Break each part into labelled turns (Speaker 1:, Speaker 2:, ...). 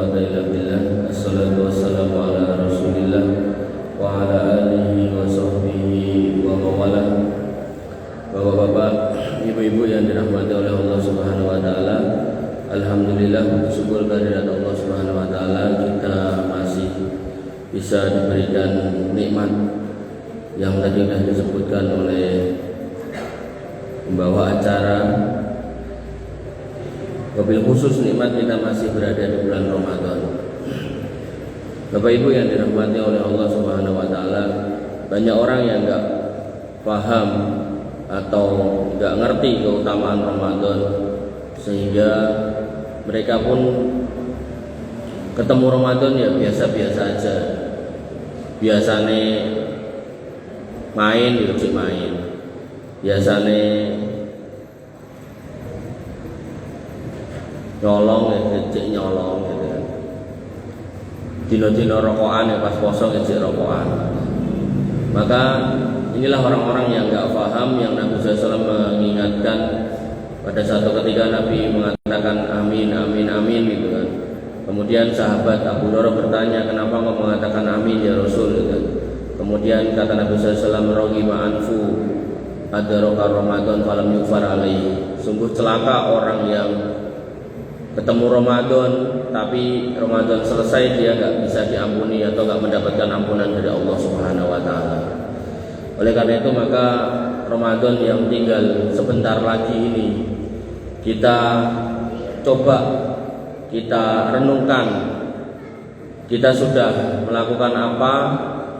Speaker 1: quwwata illa billah. Assalatu wassalamu ala Rasulillah wa ala alihi wa sahbihi wa mawalah. Bapak-bapak, ibu-ibu yang dirahmati oleh Allah Subhanahu wa taala, alhamdulillah, bersyukur kehadirat Allah Subhanahu wa taala kita masih bisa diberikan nikmat yang tadi sudah disebutkan oleh pembawa acara. Wabil khusus nikmat kita masih berada di bulan Ramadan. Bapak Ibu yang dirahmati oleh Allah Subhanahu wa taala, banyak orang yang enggak paham atau enggak ngerti keutamaan Ramadan, sehingga mereka pun ketemu Ramadan ya biasa-biasa aja. Biasane main ya main. Biasane nyolong ya cek nyolong gitu kan. Dino-dino rokokan ya pas poso cek rokokan. Maka inilah orang-orang yang enggak paham, yang Nabi SAW mengingatkan pada satu ketika Nabi mengatakan amin amin amin gitu kan. Kemudian sahabat Abu Hurairah bertanya, kenapa kau mengatakan amin ya Rasul gitu kan. Kemudian kata Nabi SAW, raghiba anfu adraka Ramadan falam yufar alaihi. Sungguh celaka orang yang ketemu Ramadan tapi Ramadan selesai dia enggak bisa diampuni atau enggak mendapatkan ampunan dari Allah Subhanahu wa taala. Oleh karena itu maka Ramadan yang tinggal sebentar lagi ini kita coba kita renungkan, kita sudah melakukan apa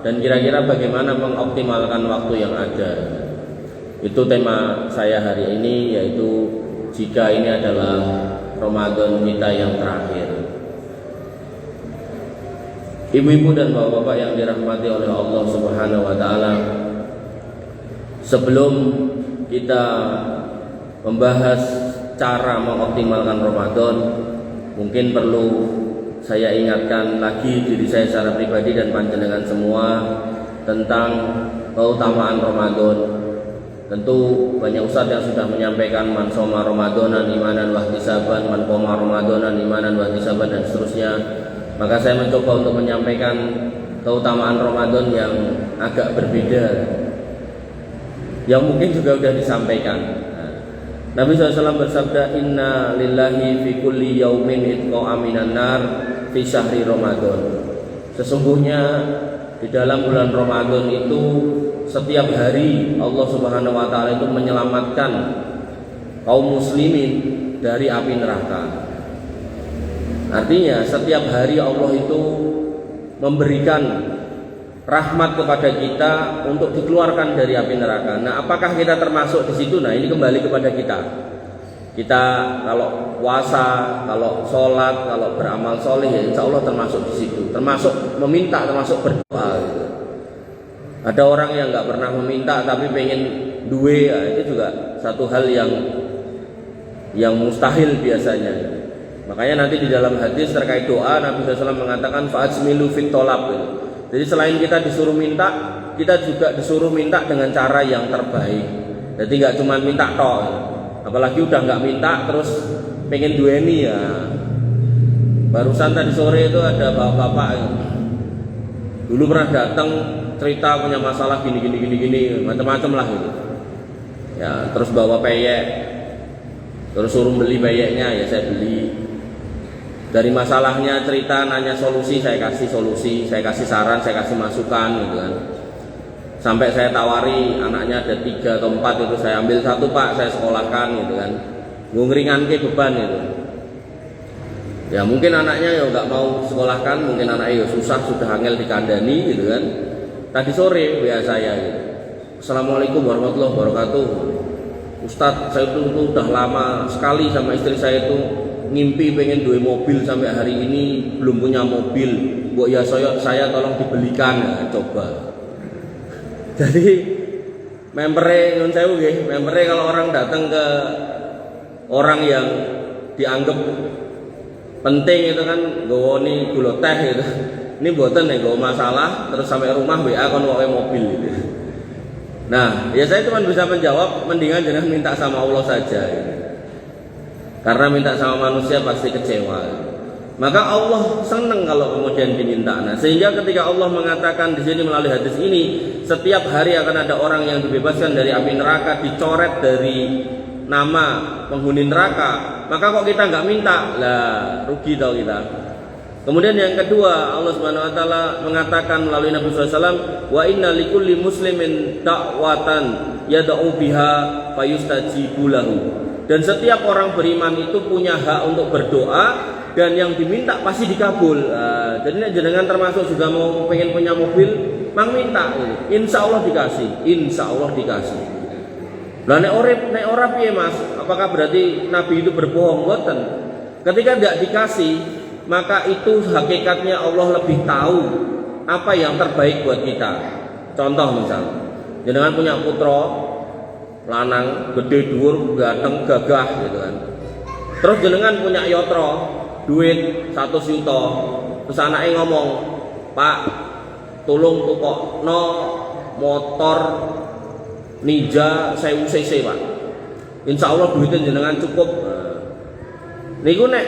Speaker 1: dan kira-kira bagaimana mengoptimalkan waktu yang ada. Itu tema saya hari ini, yaitu jika ini adalah Ramadan kita yang terakhir. Ibu-ibu dan bapak-bapak yang dirahmati oleh Allah Subhanahu wa taala, sebelum kita membahas cara mengoptimalkan Ramadan, mungkin perlu saya ingatkan lagi diri saya secara pribadi dan panjenengan semua tentang keutamaan Ramadan. Tentu banyak ustadz yang sudah menyampaikan man shoma Ramadanan imanan wa ihtisaban, man qoma Ramadanan imanan wa ihtisaban dan seterusnya. Maka saya mencoba untuk menyampaikan keutamaan Ramadan yang agak berbeda, yang mungkin juga sudah disampaikan. Nabi SAW bersabda, inna lillahi fi kulli yaumin itqa aminan nar fi syahri Ramadan. Sesungguhnya di dalam bulan Ramadan itu setiap hari Allah Subhanahu wa taala itu menyelamatkan kaum muslimin dari api neraka. Artinya setiap hari Allah itu memberikan rahmat kepada kita untuk dikeluarkan dari api neraka. Nah, apakah kita termasuk di situ? Nah, ini kembali kepada kita. Kita kalau puasa, kalau sholat, kalau beramal soleh, ya insya Allah termasuk di situ. Termasuk meminta, termasuk berdoa. Gitu. Ada orang yang nggak pernah meminta tapi pengen duwe, ya, itu juga satu hal yang mustahil biasanya. Makanya nanti di dalam hadis terkait doa Nabi SAW mengatakan fa'ajmilu fit tolab. Gitu. Jadi selain kita disuruh minta, kita juga disuruh minta dengan cara yang terbaik. Jadi nggak cuma minta tok, apalagi udah nggak minta terus pengen duweni ya. Barusan tadi sore itu ada bapak-bapak dulu pernah datang cerita punya masalah gini macam-macam lah gitu. Ya terus bawa peyek, terus suruh beli peyeknya, ya saya beli. Dari masalahnya cerita nanya solusi, saya kasih solusi, saya kasih saran, saya kasih masukan gitu kan. Sampai saya tawari anaknya ada 3 atau 4 itu saya ambil 1 Pak, saya sekolahkan gitu kan. Ngeringanke beban itu. Ya mungkin anaknya ya nggak mau sekolahkan, mungkin anaknya ya susah sudah angel dikandani gitu kan. Tadi sore WA saya gitu. Assalamualaikum warahmatullahi wabarakatuh. Ustadz, saya itu udah lama sekali sama istri saya itu ngimpi pengen duwe mobil sampai hari ini belum punya mobil. Bu ya saya tolong dibelikan ya, coba. Jadi membernya nyun sewu nggih, membernya kalau orang datang ke orang yang dianggap penting itu kan gowoni gula teh gitu. Ini mboten nek nggo masalah terus sampai rumah WA kon wae mobil gitu. Nah, ya saya cuma bisa menjawab mendingan jangan minta sama Allah saja gitu. Karena minta sama manusia pasti kecewa. Maka Allah senang kalau kemudian diminta. Nah, sehingga ketika Allah mengatakan di sini melalui hadis ini, setiap hari akan ada orang yang dibebaskan dari api neraka, dicoret dari nama penghuni neraka. Maka kok kita nggak minta? Lah, rugi tau kita. Kemudian yang kedua, Allah Subhanahu wa taala mengatakan melalui Nabi SAW, wa inna likulli muslimin da'watan yad'u biha fayustajibu lahu. Dan setiap orang beriman itu punya hak untuk berdoa dan yang diminta pasti dikabul. Jadi jenengan termasuk juga mau pengen punya mobil, mang minta, insya Allah dikasih, insya Allah dikasih. Lah nek ora piye Mas? Apakah berarti Nabi itu berbohong? Boten. Ketika tidak dikasih, maka itu hakikatnya Allah lebih tahu apa yang terbaik buat kita. Contoh misal, jenengan punya putra lanang, gede dhuwur, ganteng, gagah gitu kan. Terus jenengan punya yotro duit 100 juta, terus anaknya ngomong, Pak, tolong tukokno motor Ninja 1000 cc Pak, insya Allah duitnya jenengan cukup. Niku nek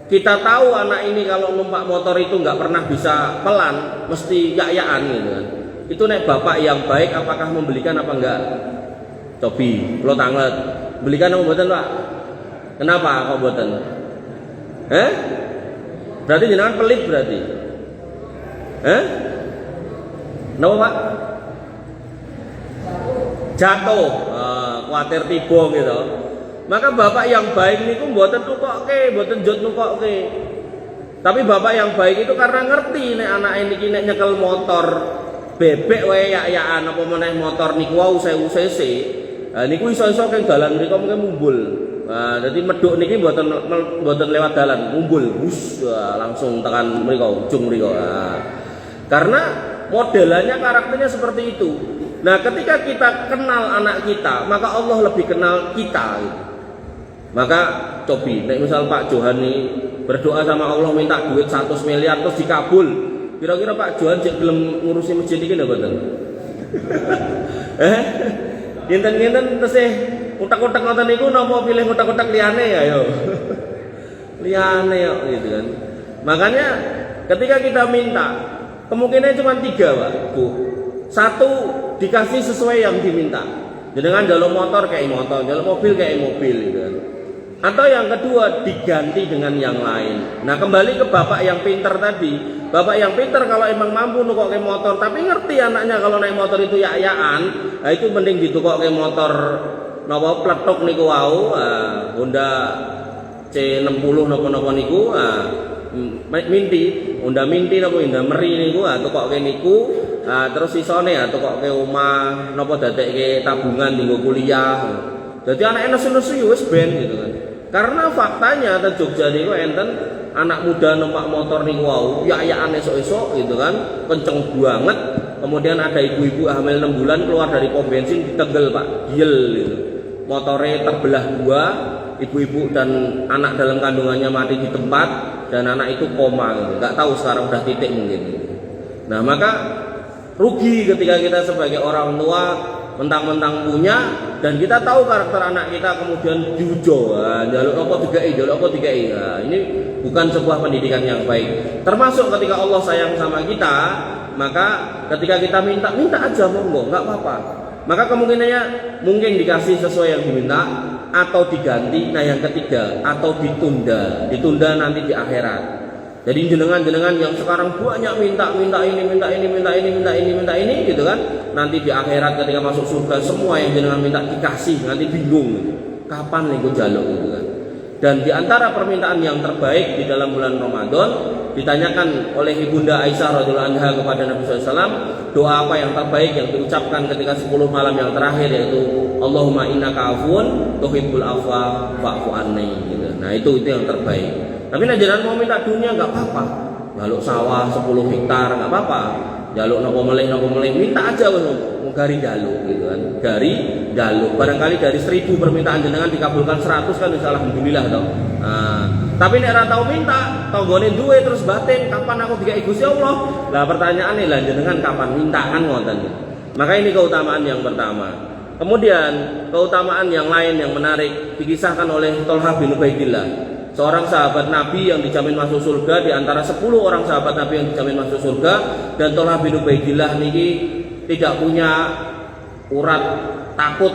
Speaker 1: kita tahu anak ini kalau numpak motor itu nggak pernah bisa pelan, mesti yak-yakan gitu kan. Itu nek bapak yang baik apakah membelikan apa enggak? Cobi, lo tanglet, belikan apa mboten Pak? Kenapa kok mboten? Berarti jenengan pelit berarti. Napa Pak? Jatuh, kuatir tiba gitu. Maka bapak yang baik niku mboten nukokke, mboten njot nukokke. Tapi bapak yang baik itu karena ngerti nek anak niki nek nyekel motor bebek wae yak-yakan apa meneh motor niku wau 1000 cc. Niku iso-iso keng dalan mriku mungkin mumbul. Jadi meduk niki mboten lewat dalan, mumbul, bus langsung tekan mriku, ujung mriku. Karena modelannya karakternya seperti itu. Nah, ketika kita kenal anak kita, maka Allah lebih kenal kita. Maka cobi, misal Pak Johan nih berdoa sama Allah minta duit 100 miliar terus dikabul. Kira-kira Pak Johan cek gelem ngurusi masjid iki ndak mboten? Kinten-kinten tesih utak-utak ngoten niku napa pilih utak-utak liyane ya yo. Liyane yo gitu kan. Makanya ketika kita minta, kemungkinannya cuma 3, Pak, Bu. 1, dikasih sesuai yang diminta. Jangan jalur motor kayak motor, jalur mobil kayak mobil gitu kan. Atau yang kedua diganti dengan yang lain. Nah, kembali ke bapak yang pinter tadi. Bapak yang pinter kalau emang mampu nukokke motor, tapi ngerti anaknya kalau naik motor itu yak-yakan, nah itu mending ditukokke motor napa pletok niku wau, Honda C60 napa-napa niku, Minti, Honda Minti napa Honda Meri niku, tukokke niku, terus sisone tukokke omah napa dadekke tabungan dienggo kuliah. Jadi anaknya nesu-nesu wis ben gitu kan. Karena faktanya di Jogja niku enten anak muda numpak motor niku wau, yak-yakan esuk-esuk gitu kan, kenceng banget. Kemudian ada ibu-ibu hamil 6 bulan keluar dari pom bensin ditegel Pak, giel gitu. Motornya terbelah 2, ibu-ibu dan anak dalam kandungannya mati di tempat dan anak itu koma gitu. Enggak tahu sekarang udah titik mungkin. Nah, maka rugi ketika kita sebagai orang tua mentang-mentang punya dan kita tahu karakter anak kita kemudian diujo, jaluk apa dikai. Nah, ini bukan sebuah pendidikan yang baik. Termasuk ketika Allah sayang sama kita, maka ketika kita minta aja monggo, nggak apa-apa. Maka kemungkinannya mungkin dikasih sesuai yang diminta atau diganti. Nah, yang ketiga atau ditunda nanti di akhirat. Jadi jenengan yang sekarang banyak minta ini gitu kan. Nanti di akhirat ketika masuk surga semua yang jenengan minta dikasih, nanti bingung gitu. Kapan nih gue jaluk gitu kan. Dan di antara permintaan yang terbaik di dalam bulan Ramadan ditanyakan oleh Ibunda Aisyah radhiyallahu anha kepada Nabi SAW, doa apa yang terbaik yang diucapkan ketika 10 malam yang terakhir, yaitu Allahumma innaka afuwun tuhibbul afwa fa'fu anni gitu. Nah, itu yang terbaik. Tapi nek jenengan mau minta dunia nggak apa-apa. Jaluk sawah 10 hektar nggak apa-apa. Jaluk nopo meleh minta aja wis gari jaluk gitu kan. Gari jaluk. Barangkali dari 1000 permintaan jenengan dikabulkan 100 kan insya alhamdulillah toh. Nah, tapi nek ora tau minta, tanggone duwe terus batin, kapan aku dikai Gusti Allah? Lah pertanyaane lah jenengan kapan minta kan ngoten. Maka ini keutamaan yang pertama. Kemudian keutamaan yang lain yang menarik dikisahkan oleh Thalhah bin Ubaidillah. seorang sahabat Nabi yang dijamin masuk surga di antara 10 orang sahabat Nabi yang dijamin masuk surga. Dan Thalhah bin Ubaidillah niki tidak punya urat takut.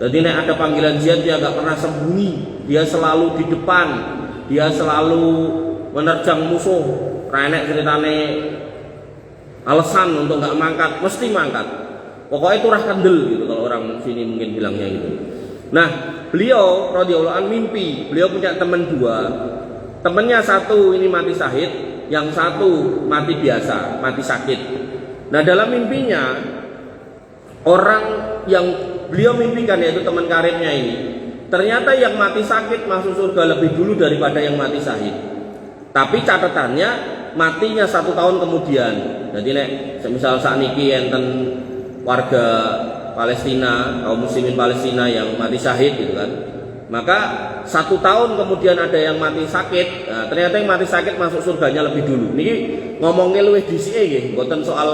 Speaker 1: Jadi nek ada panggilan jihad dia gak pernah sembunyi, dia selalu di depan, dia selalu menerjang musuh. Renek ceritane alasan untuk nggak mangkat, mesti mangkat. Pokoknya itu rah kendel gitu kalau orang sini mungkin bilangnya gitu. Nah, beliau radhiyallahu anhu mimpi, beliau punya teman dua. Temannya satu ini mati syahid, yang satu mati biasa, mati sakit. Nah, dalam mimpinya orang yang beliau mimpikan yaitu teman karibnya ini, ternyata yang mati sakit masuk surga lebih dulu daripada yang mati syahid. Tapi catatannya matinya 1 tahun kemudian. Jadi nek misal sakniki enten warga Palestina, kaum muslimin Palestina yang mati syahid gitu kan, maka 1 tahun kemudian ada yang mati sakit. Nah, ternyata yang mati sakit masuk surganya lebih dulu. Niki ngomongnya luwih dhisike nggih, mboten soal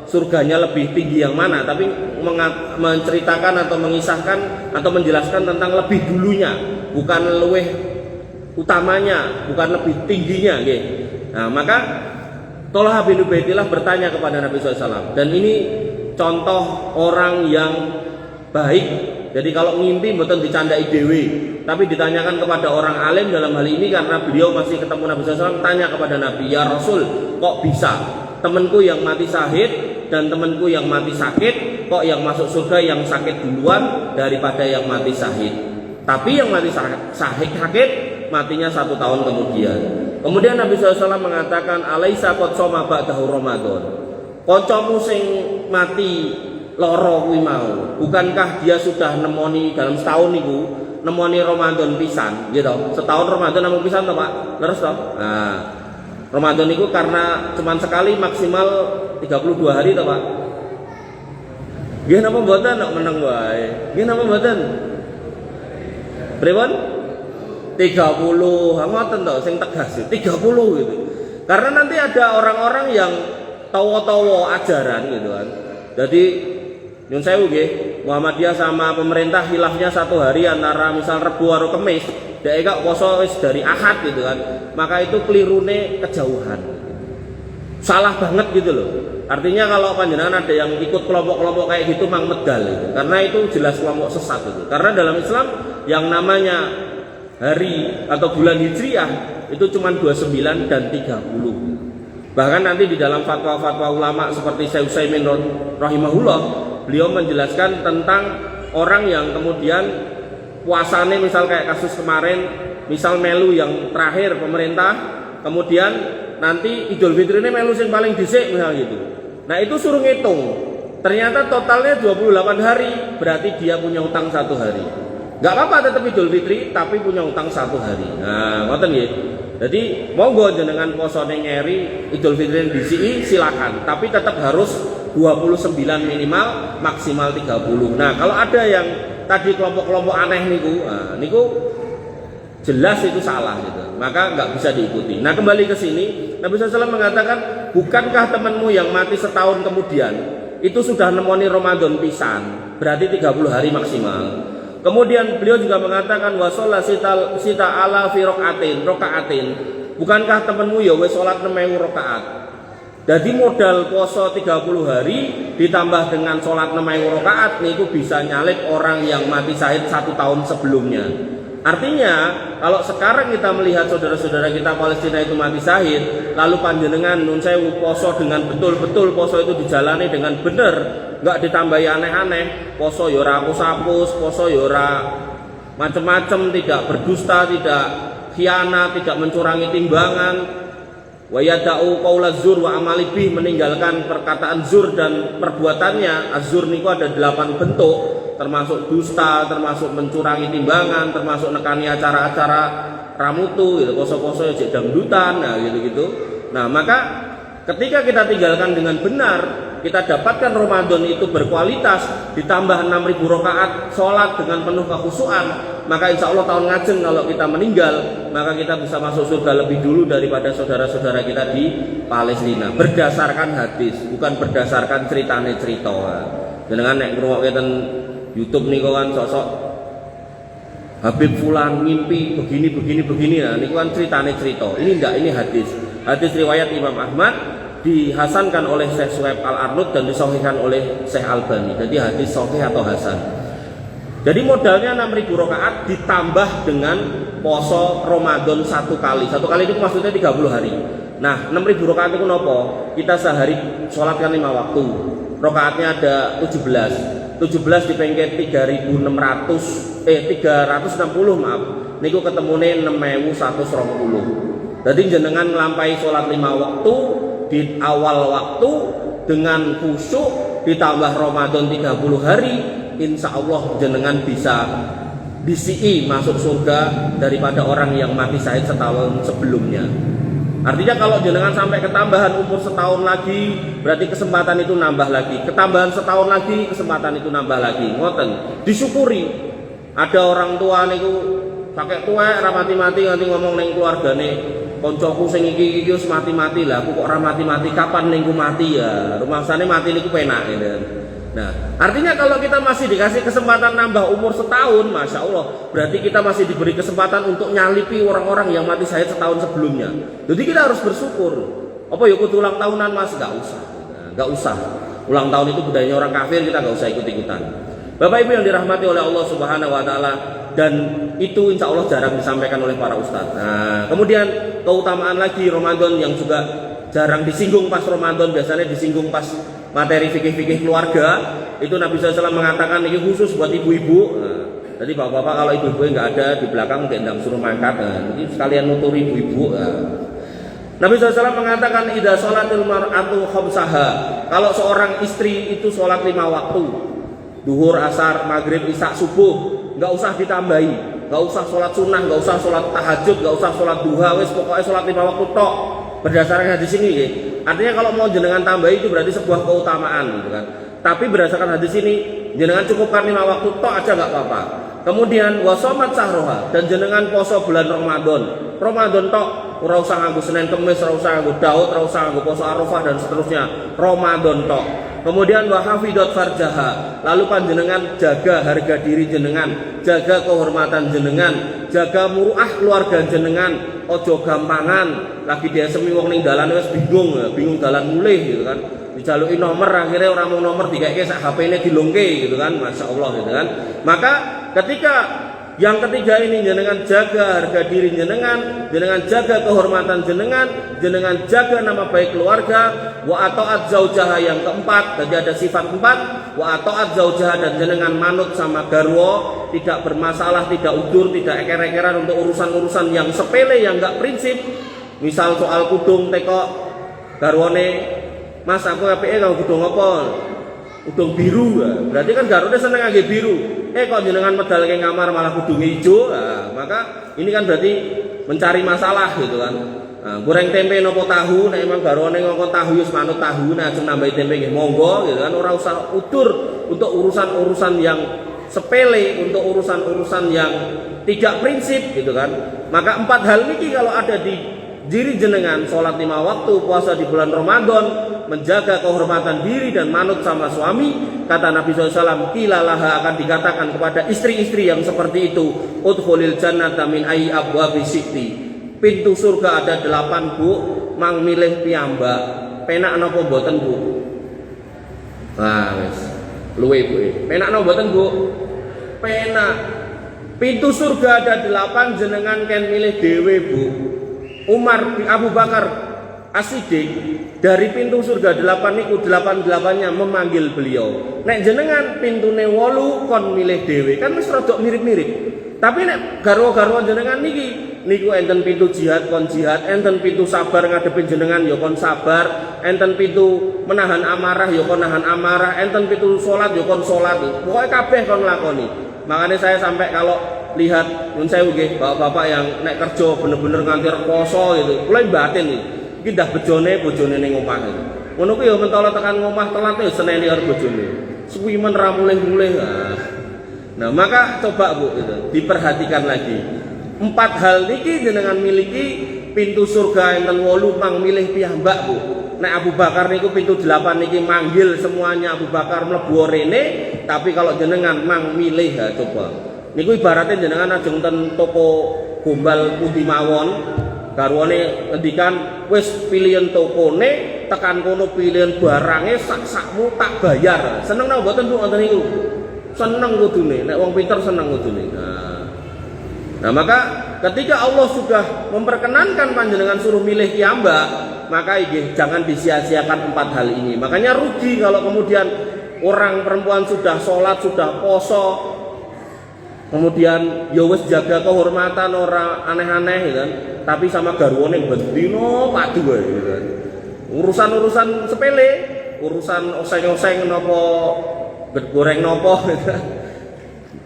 Speaker 1: surganya lebih tinggi yang mana, tapi menceritakan atau mengisahkan atau menjelaskan tentang lebih dulunya, bukan luwih utamanya, bukan lebih tingginya nggih. Nah, maka Thalhah bin Ubaidillah bertanya kepada Nabi SAW, dan ini contoh orang yang baik. Jadi kalau ngimpi mboten dicandai dewe, tapi ditanyakan kepada orang alim dalam hal ini karena beliau masih ketemu Nabi SAW, tanya kepada Nabi, "Ya Rasul, kok bisa temanku yang mati syahid dan temanku yang mati sakit, kok yang masuk surga yang sakit duluan daripada yang mati syahid? Tapi yang mati sakit matinya 1 tahun kemudian." Kemudian Nabi SAW mengatakan, "Alaisa qad shoma ba'dahu Ramadan." Kancamu sing mati loro kuwi mau, bukankah dia sudah nemoni dalam setahun niku nemoni Ramadan pisan gitu. Setahun Ramadan namung pisan to, Pak? Leres to? Nah, Ramadan niku karena cuman sekali maksimal 32 hari to, Pak? Nggih napa mboten nek meneng wae. Nggih napa mboten? Pripun? 30, ngoten to sing tegas 30 gitu. Karena nanti ada orang-orang yang tawa-tawa ajaran gitu kan. Jadi nyun sewu nggih, Muhammadiyah sama pemerintah hilafnya 1 hari antara misal Rebo karo Kamis, dhek gak poso wis dari Ahad gitu kan. Maka itu kelirune kejauhan. Salah banget gitu loh. Artinya kalau panjenengan ada yang ikut kelompok-kelompok kayak gitu mang medal gitu. Karena itu jelas kelompok sesat itu. Karena dalam Islam yang namanya hari atau bulan Hijriah itu cuma 29 dan 30. Bahkan nanti di dalam fatwa-fatwa ulama seperti Syekh Utsaimin rahimahullah, beliau menjelaskan tentang orang yang kemudian puasane misal kayak kasus kemarin, misal melu yang terakhir pemerintah, kemudian nanti Idul Fitri ini melu sing paling dhisik misal gitu. Nah, itu suruh ngitung. Ternyata totalnya 28 hari, berarti dia punya utang 1 hari. Gak apa-apa tetap Idul Fitri, tapi punya utang 1 hari. Nah, ngoten nggih. Jadi monggo jenengan posone ngeri Idul Fitri disi silakan, tapi tetap harus 29 minimal, maksimal 30. Nah, kalau ada yang tadi kelompok-kelompok aneh niku, niku jelas itu salah gitu. Maka nggak bisa diikuti. Nah, kembali ke sini, Nabi SAW mengatakan, bukankah temanmu yang mati setahun kemudian itu sudah nemoni Ramadan pisan, berarti 30 hari maksimal. Kemudian beliau juga mengatakan wasalla sita ala fi rokaatin. Bukankah temanmu ya wis salat 6.000 rakaat. Jadi modal poso 30 hari ditambah dengan salat 6.000 rakaat niku bisa nyalip orang yang mati syahid 1 tahun sebelumnya. Artinya kalau sekarang kita melihat saudara-saudara kita Palestina itu mati syahid, lalu panjenengan nun sewu poso dengan betul-betul poso itu dijalani dengan benar, nggak ditambahi aneh-aneh, poso yora hapus-hapus, poso yora macam-macam, tidak berdusta, tidak khianat, tidak mencurangi timbangan, wa yada'u qaula zur wa amali bih, meninggalkan perkataan zur dan perbuatannya. Az-zur niku ada 8 bentuk, termasuk dusta, termasuk mencurangi timbangan, termasuk nekani acara-acara ramutu, gitu, poso-poso cek dangdutan, nah gitu-gitu. Nah, maka ketika kita tinggalkan dengan benar, kita dapatkan Ramadan itu berkualitas, ditambah 6.000 rakaat sholat dengan penuh kekhusyuan, maka insya Allah tahun ngajeng kalau kita meninggal, maka kita bisa masuk surga lebih dulu daripada saudara-saudara kita di Palestina. Berdasarkan hadis, bukan berdasarkan cerita. Dengan nek ngrungokke ten YouTube nih kan sosok Habib Fulan mimpi begini. Nah, ini kan cerita. Ini enggak, ini hadis. Hadis riwayat Imam Ahmad, dihasankan oleh Syekh Suhaib Al-Arnud dan disahihkan oleh Syekh Albani. Jadi hadis sahih atau hasan. Jadi modalnya 6.000 rakaat ditambah dengan poso Ramadan satu kali. Satu kali itu maksudnya 30 hari. Nah, 6.000 rakaat itu nopo? Kita sehari sholat kan 5 waktu. Rakaatnya ada 17 dipengket 360 maaf. Niku ketemune 6.120. Jadi jenengan nglampahi sholat 5 waktu di awal waktu dengan khusyuk ditambah Ramadan 30 hari, insya Allah jenengan bisa disi masuk surga daripada orang yang mati syahid setahun sebelumnya. Artinya kalau jenengan sampai ketambahan umur setahun lagi, berarti kesempatan itu nambah lagi. Ketambahan setahun lagi, kesempatan itu nambah lagi. Ngoten, disyukuri. Ada orang tua niku pakai tuwek ra mati-mati nganti ngomong ning keluargane, koncoku sing iki wis mati-mati lah, aku kok ora mati-mati, kapan ningku mati ya. Rumangsane mati niku penak gitu. Nah, artinya kalau kita masih dikasih kesempatan nambah umur setahun, masya Allah, berarti kita masih diberi kesempatan untuk nyalipi orang-orang yang mati syahid setahun sebelumnya. Jadi kita harus bersyukur. Apa ya kudu ulang tahunan mas? Gak usah, gak usah. Ulang tahun itu budayanya orang kafir, kita gak usah ikut-ikutan. Bapak Ibu yang dirahmati oleh Allah Subhanahu Wa Taala, dan itu insya Allah jarang disampaikan oleh para ustadz. Nah, kemudian keutamaan lagi Ramadan yang juga jarang disinggung pas Ramadan, biasanya disinggung pas materi fikih-fikih keluarga. Itu Nabi SAW mengatakan ini khusus buat ibu-ibu. Nah, jadi bapak-bapak kalau ibu-ibu nggak ada di belakang mungkin suruh mangkat. Nah, jadi sekalian nuturi ibu-ibu. Nah. Nabi SAW mengatakan idza sholatil mar'atu khamsaha. Kalau seorang istri itu sholat 5 waktu, duhur, asar, maghrib, isya, subuh, nggak usah ditambahi, nggak usah sholat sunnah, nggak usah sholat tahajud, nggak usah sholat duha, wes pokoknya sholat 5 waktu tok. Berdasarkan hadis ini, ya. Artinya kalau mau jenengan tambahi itu berarti sebuah keutamaan, gitu kan. Tapi berdasarkan hadis ini, jenengan cukupkan 5 waktu tok aja nggak apa-apa. Kemudian wasomat sahroha, dan jenengan poso bulan Ramadan tok, ora usah nganggo Senin Kemis, ora usah nganggo Daud, ora usah nganggo poso Arafah dan seterusnya. Ramadan tok. Kemudian wahafidot farjaha, lalu panjenengan jaga harga diri jenengan, jaga kehormatan jenengan, jaga muruah keluarga jenengan. Ojo gampangan lagi dia semi wong ning dalan wis bingung dalan mulih gitu kan. Dijaluki nomor akhirnya orang mau nomor dikeke sak HP-ne dilongke gitu kan. Masya Allah gitu kan. Maka ketika yang ketiga ini jenengan jaga harga diri jenengan jaga kehormatan jenengan jaga nama baik keluarga, wa ataat zaujaha yang keempat, tadi ada sifat 4, wa ataat zaujaha, dan jenengan manut sama garwo, tidak bermasalah, tidak udur, tidak eker-ekeran untuk urusan-urusan yang sepele yang enggak prinsip. Misal soal kudung teko garwone, "Mas, aku apike karo kudung apa?" Udung biru, berarti kan garwane seneng ngangge biru. Kok jenengan medal ke kamar malah kudung hijau, maka ini kan berarti mencari masalah gitu kan. Goreng tempe nopo tahu, nek emang garwane ngongkon tahu yus manut tahu, nah ajeng nambahi tempe nggih monggo gitu kan. Ora usah utur untuk urusan-urusan yang sepele, untuk urusan-urusan yang tidak prinsip gitu kan. Maka 4 hal ini kalau ada di diri jenengan, sholat 5 waktu, puasa di bulan Ramadan, menjaga kehormatan diri dan manut sama suami, kata Nabi SAW, kilalaha, akan dikatakan kepada istri-istri yang seperti itu, udkhulil jannata min ayyi abwabi syi'ti. Pintu surga ada 8 bu, mang milih piyambak. Penak napa mboten bu? Nah wis luwe bu. Penak napa mboten bu? Penak. Pintu surga ada 8, jenengan ken milih dhewe bu. Umar bin Abu Bakar As-Siddiq dari pintu surga 8 niku 8-8-nya memanggil beliau. Nek jenengan pintune 8 kon milih dhewe, kan wis rada mirip-mirip. Tapi nek garwa-garwa jenengan niku enten pintu jihad kon jihad, enten pintu sabar ngadepin jenengan ya kon sabar, enten pintu menahan amarah ya kon nahan amarah, enten pintu salat ya kon salat. Pokoke kabeh kon lakoni. Makanya saya sampai kalau lihat nyun sewu nggih bapak-bapak yang nek kerja bener-bener nganti reposo gitu, mulai batin iki. Iki dah bojone ning omah iki. Ngono ku ya mentolo tekan omah telat ya seneni karo bojone. Suwimen ra mulih-mulih. Nah, maka coba Bu gitu, diperhatikan lagi. 4 hal niki jenengan miliki, pintu surga enten 8 mang milih piyambak Bu. Nek Abu Bakar niku pintu 8 niki manggil semuanya Abu Bakar mlebu rene, tapi kalau jenengan mang milih ya coba. Niku ibaratnya jenengan ajeng ten toko gombal putih mawon, garwane ngendikan wis pilihan tokone, tekan kono pilihan barangnya sak-sakmu tak bayar. Seneng napa mboten Bu ngoten niku? Seneng kudune, nek wong pinter seneng kudune. Nah, maka ketika Allah sudah memperkenankan panjenengan suruh milih kiambak, maka jangan disia-siakan 4 hal ini. Makanya rugi kalau kemudian orang perempuan sudah sholat, sudah poso, kemudian ya wis jaga kehormatan orang aneh-aneh gitu kan, tapi sama garwane bendino padu wae gitu kan. Urusan-urusan sepele, urusan oseng-oseng napa goreng napa gitu kan.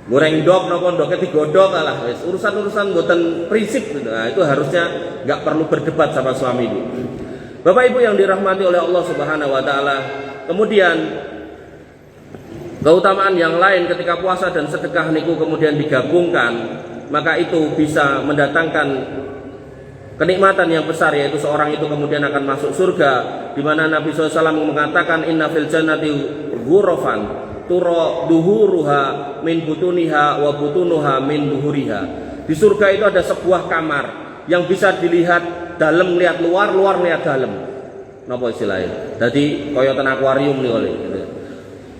Speaker 1: Goreng dok napa ndoke digodhog lah wis urusan-urusan mboten prinsip gitu. Nah, itu harusnya nggak perlu berdebat sama suami itu. Bapak Ibu yang dirahmati oleh Allah Subhanahu wa taala. Kemudian keutamaan yang lain ketika puasa dan sedekah niku kemudian digabungkan, maka itu bisa mendatangkan kenikmatan yang besar, yaitu seorang itu kemudian akan masuk surga, di mana Nabi SAW mengatakan inna fil jannati ghurafan turo duhuruha min butuniha wa butunuha min duhuriha. Di surga itu ada sebuah kamar yang bisa dilihat dalam lihat luar, luar lihat dalam. Napa istilahnya? Jadi kaya ten akuarium nih oleh. Gitu.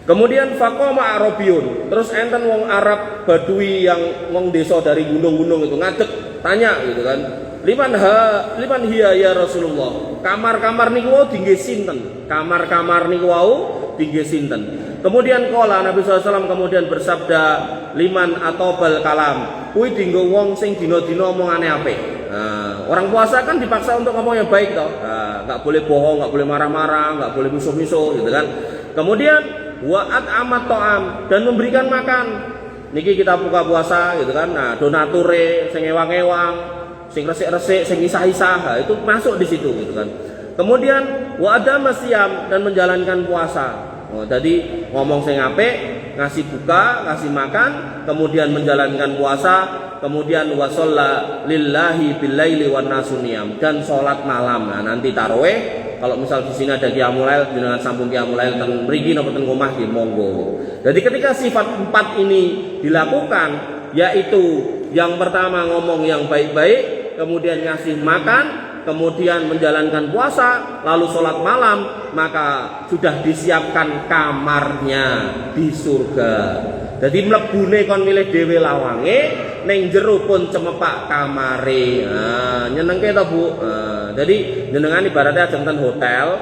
Speaker 1: Kemudian faqama Arabiun, terus enten wong Arab Badui yang wong desa dari gunung-gunung itu ngadeg tanya gitu kan. Liman hiya ya Rasulullah. Kamar-kamar niku wau dingge sinten? Kamar-kamar niku wau dingge sinten? Kemudian kala Nabi SAW kemudian bersabda liman atobal kalam. Kuwi dinggo wong sing dina-dina omongane apik. Nah, orang puasa kan dipaksa untuk ngomong yang baik toh. Nah, enggak boleh bohong, enggak boleh marah-marah, enggak boleh musuh-musuh gitu kan. Kemudian wa'at amat to'am, dan memberikan makan. Niki kita buka puasa gitu kan. Nah, donature sing ewang-ewang, sing resik-resik, sing isah-isah, nah, itu masuk di situ gitu kan. Kemudian wa'ada masyam, dan menjalankan puasa. Oh, jadi ngomong sing apik, ngasih buka, ngasih makan, kemudian menjalankan puasa, kemudian wasalla lillahi billaili wan nasuniyam, dan sholat malam. Nah, nanti tarawih. Kalau misal di sini ada qiyamul lail, dengan sambung qiyamul lail ten mriki napa ten omah nggih monggo. Jadi ketika sifat 4 ini dilakukan, yaitu yang pertama ngomong yang baik-baik, kemudian ngasih makan, kemudian menjalankan puasa, lalu sholat malam, maka sudah disiapkan kamarnya di surga. Jadi mlebune kon milih dhewe lawange, ning jero pun cemepak kamare. Nah, nyenengke to, Bu. Nah, jadi jenengan ibaratnya ajeng ten hotel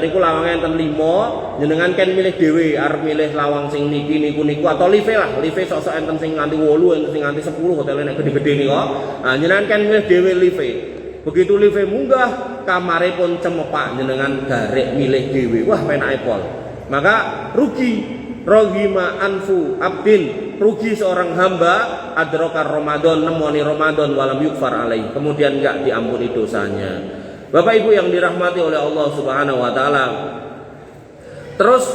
Speaker 1: niku lawange enten 5, jenengan kan milih dhewe arep milih lawang sing niki niku atau live lah. Live sok-sok enten sing nganti 8, enten sing nganti 10 hotel nek gede-gede niku. Nah, jenengan kan milih dhewe live. Begitu live munggah, kamare pun cemepak jenengan garek milih dhewe. Wah, penake pol. Maka rugi. Rohima anfu abdin, rugi seorang hamba adrokar Ramadan, nemoni Ramadan walam yukfar alaih, kemudian enggak diampuni dosanya. Bapak Ibu yang dirahmati oleh Allah Subhanahu wa taala. Terus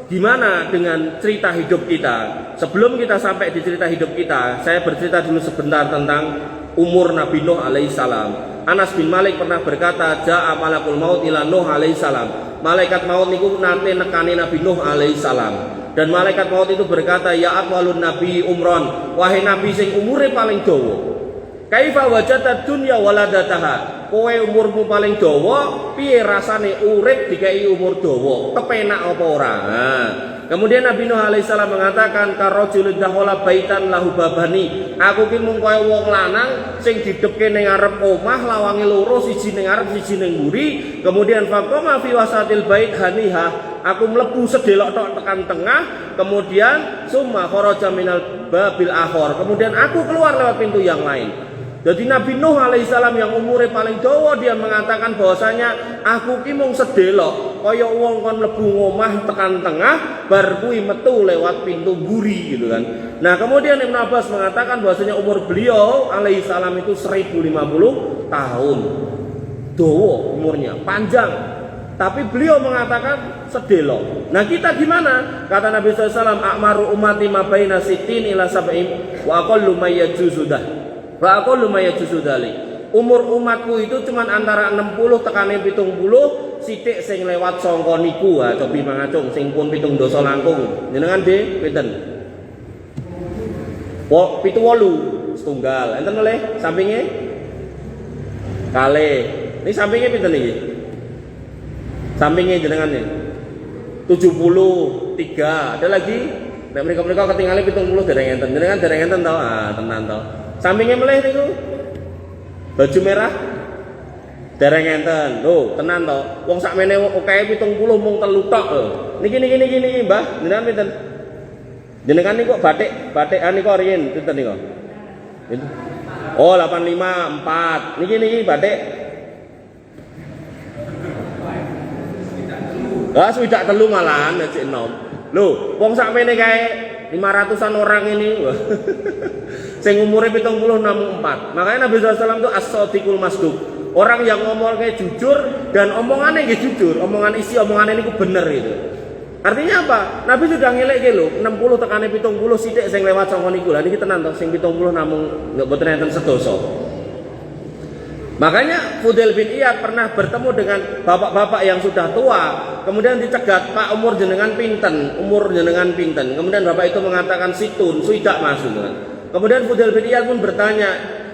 Speaker 1: gimana dengan cerita hidup kita? Sebelum kita sampai di cerita hidup kita, saya bercerita dulu sebentar tentang umur Nabi Nuh alaihissalam. Anas bin Malik pernah berkata, ja'a malakul maut ila Nuh alaihissalam. Malaikat maut niku nate nekani Nabi Nuh alaihissalam. Dan malaikat maut itu berkata, ya atwalun nabi umron, wahai nabi sing umure paling dawa. Kaifa wajata dunya waladataha. Kowe umurmu paling dawa, piye rasane urip dikai umur dawa? Kepenak apa ora? Nah, kemudian Nabi Nuh alaihissalam mengatakan karajulid dakhala baitan lahu babani. Aku ki mung kaya wong lanang sing didepke ning arep omah lawange loro, siji ning arep siji ning mburi. Kemudian faqama fi wasatil bait haniha. Aku mlebu sedelok tok tekan tengah, kemudian summa kharaja minal babil akhor. Kemudian aku keluar lewat pintu yang lain. Jadi Nabi Nuh alaihissalam yang umurnya paling dawa, dia mengatakan bahwasanya aku ki mung sedelok kaya wong kon mlebu ngomah tekan tengah bar kuwi metu lewat pintu mburi gitu kan. Nah, kemudian Ibnu Abbas mengatakan bahwasanya umur beliau alaihissalam itu 1050 tahun. Dawa umurnya, panjang. Tapi beliau mengatakan sedelok. Nah, kita gimana? Kata Nabi SAW, a'maru ummati ma baina sittin ila sab'in wa aqallu may yajuzudah. Wa aqallu may yajuzudali. Umur umatku itu cuma antara 60 tekane 70, sithik sing lewat sangka niku. Ha, cobi mangacung sing pun 7 dosa langkung. Jenengan nggih pinten? 78 setunggal. Enten oleh sampingnya kali. Ini sampingnya pinten iki? Sampingnya jenengan nih 73. Ada lagi? Nek mereka ketinggalan 70 dereng enten. Jenengan dereng enten to? Ah, tenan to. Sampingnya meleh niku. Baju merah dereng enten. Lho, tenan to. Wong sakmene okehe 70 mung 3 tok lho. Niki Mbah, jenengan pinten? Jenengan niku batikan niku riyen pinten niku? Oh, 85 4. Niki batik. Ah, swidak telu malahan cek enom. Lho, wong sakmene kae 500-an orang ini. Sing umure 70 namung 4. Makanya Nabi SAW itu as-shadiqul masduq. Orang yang ngomongnya jujur dan omongannya nggih jujur, omongan isi omongannya niku bener gitu. Artinya apa? Nabi sudah ngelek lho, 60 tekane 70 sithik sing lewat saka niku. Lah niki tenan to, sing 70 namung mboten enten sedoso. Makanya Fudail bin Iyad pernah bertemu dengan bapak-bapak yang sudah tua, kemudian dicegat, "Pak, umur jenengan pinten? Umur jenengan pinten?" Kemudian bapak itu mengatakan situn, swidak Mas. Kemudian Fudail bin Iyad pun bertanya,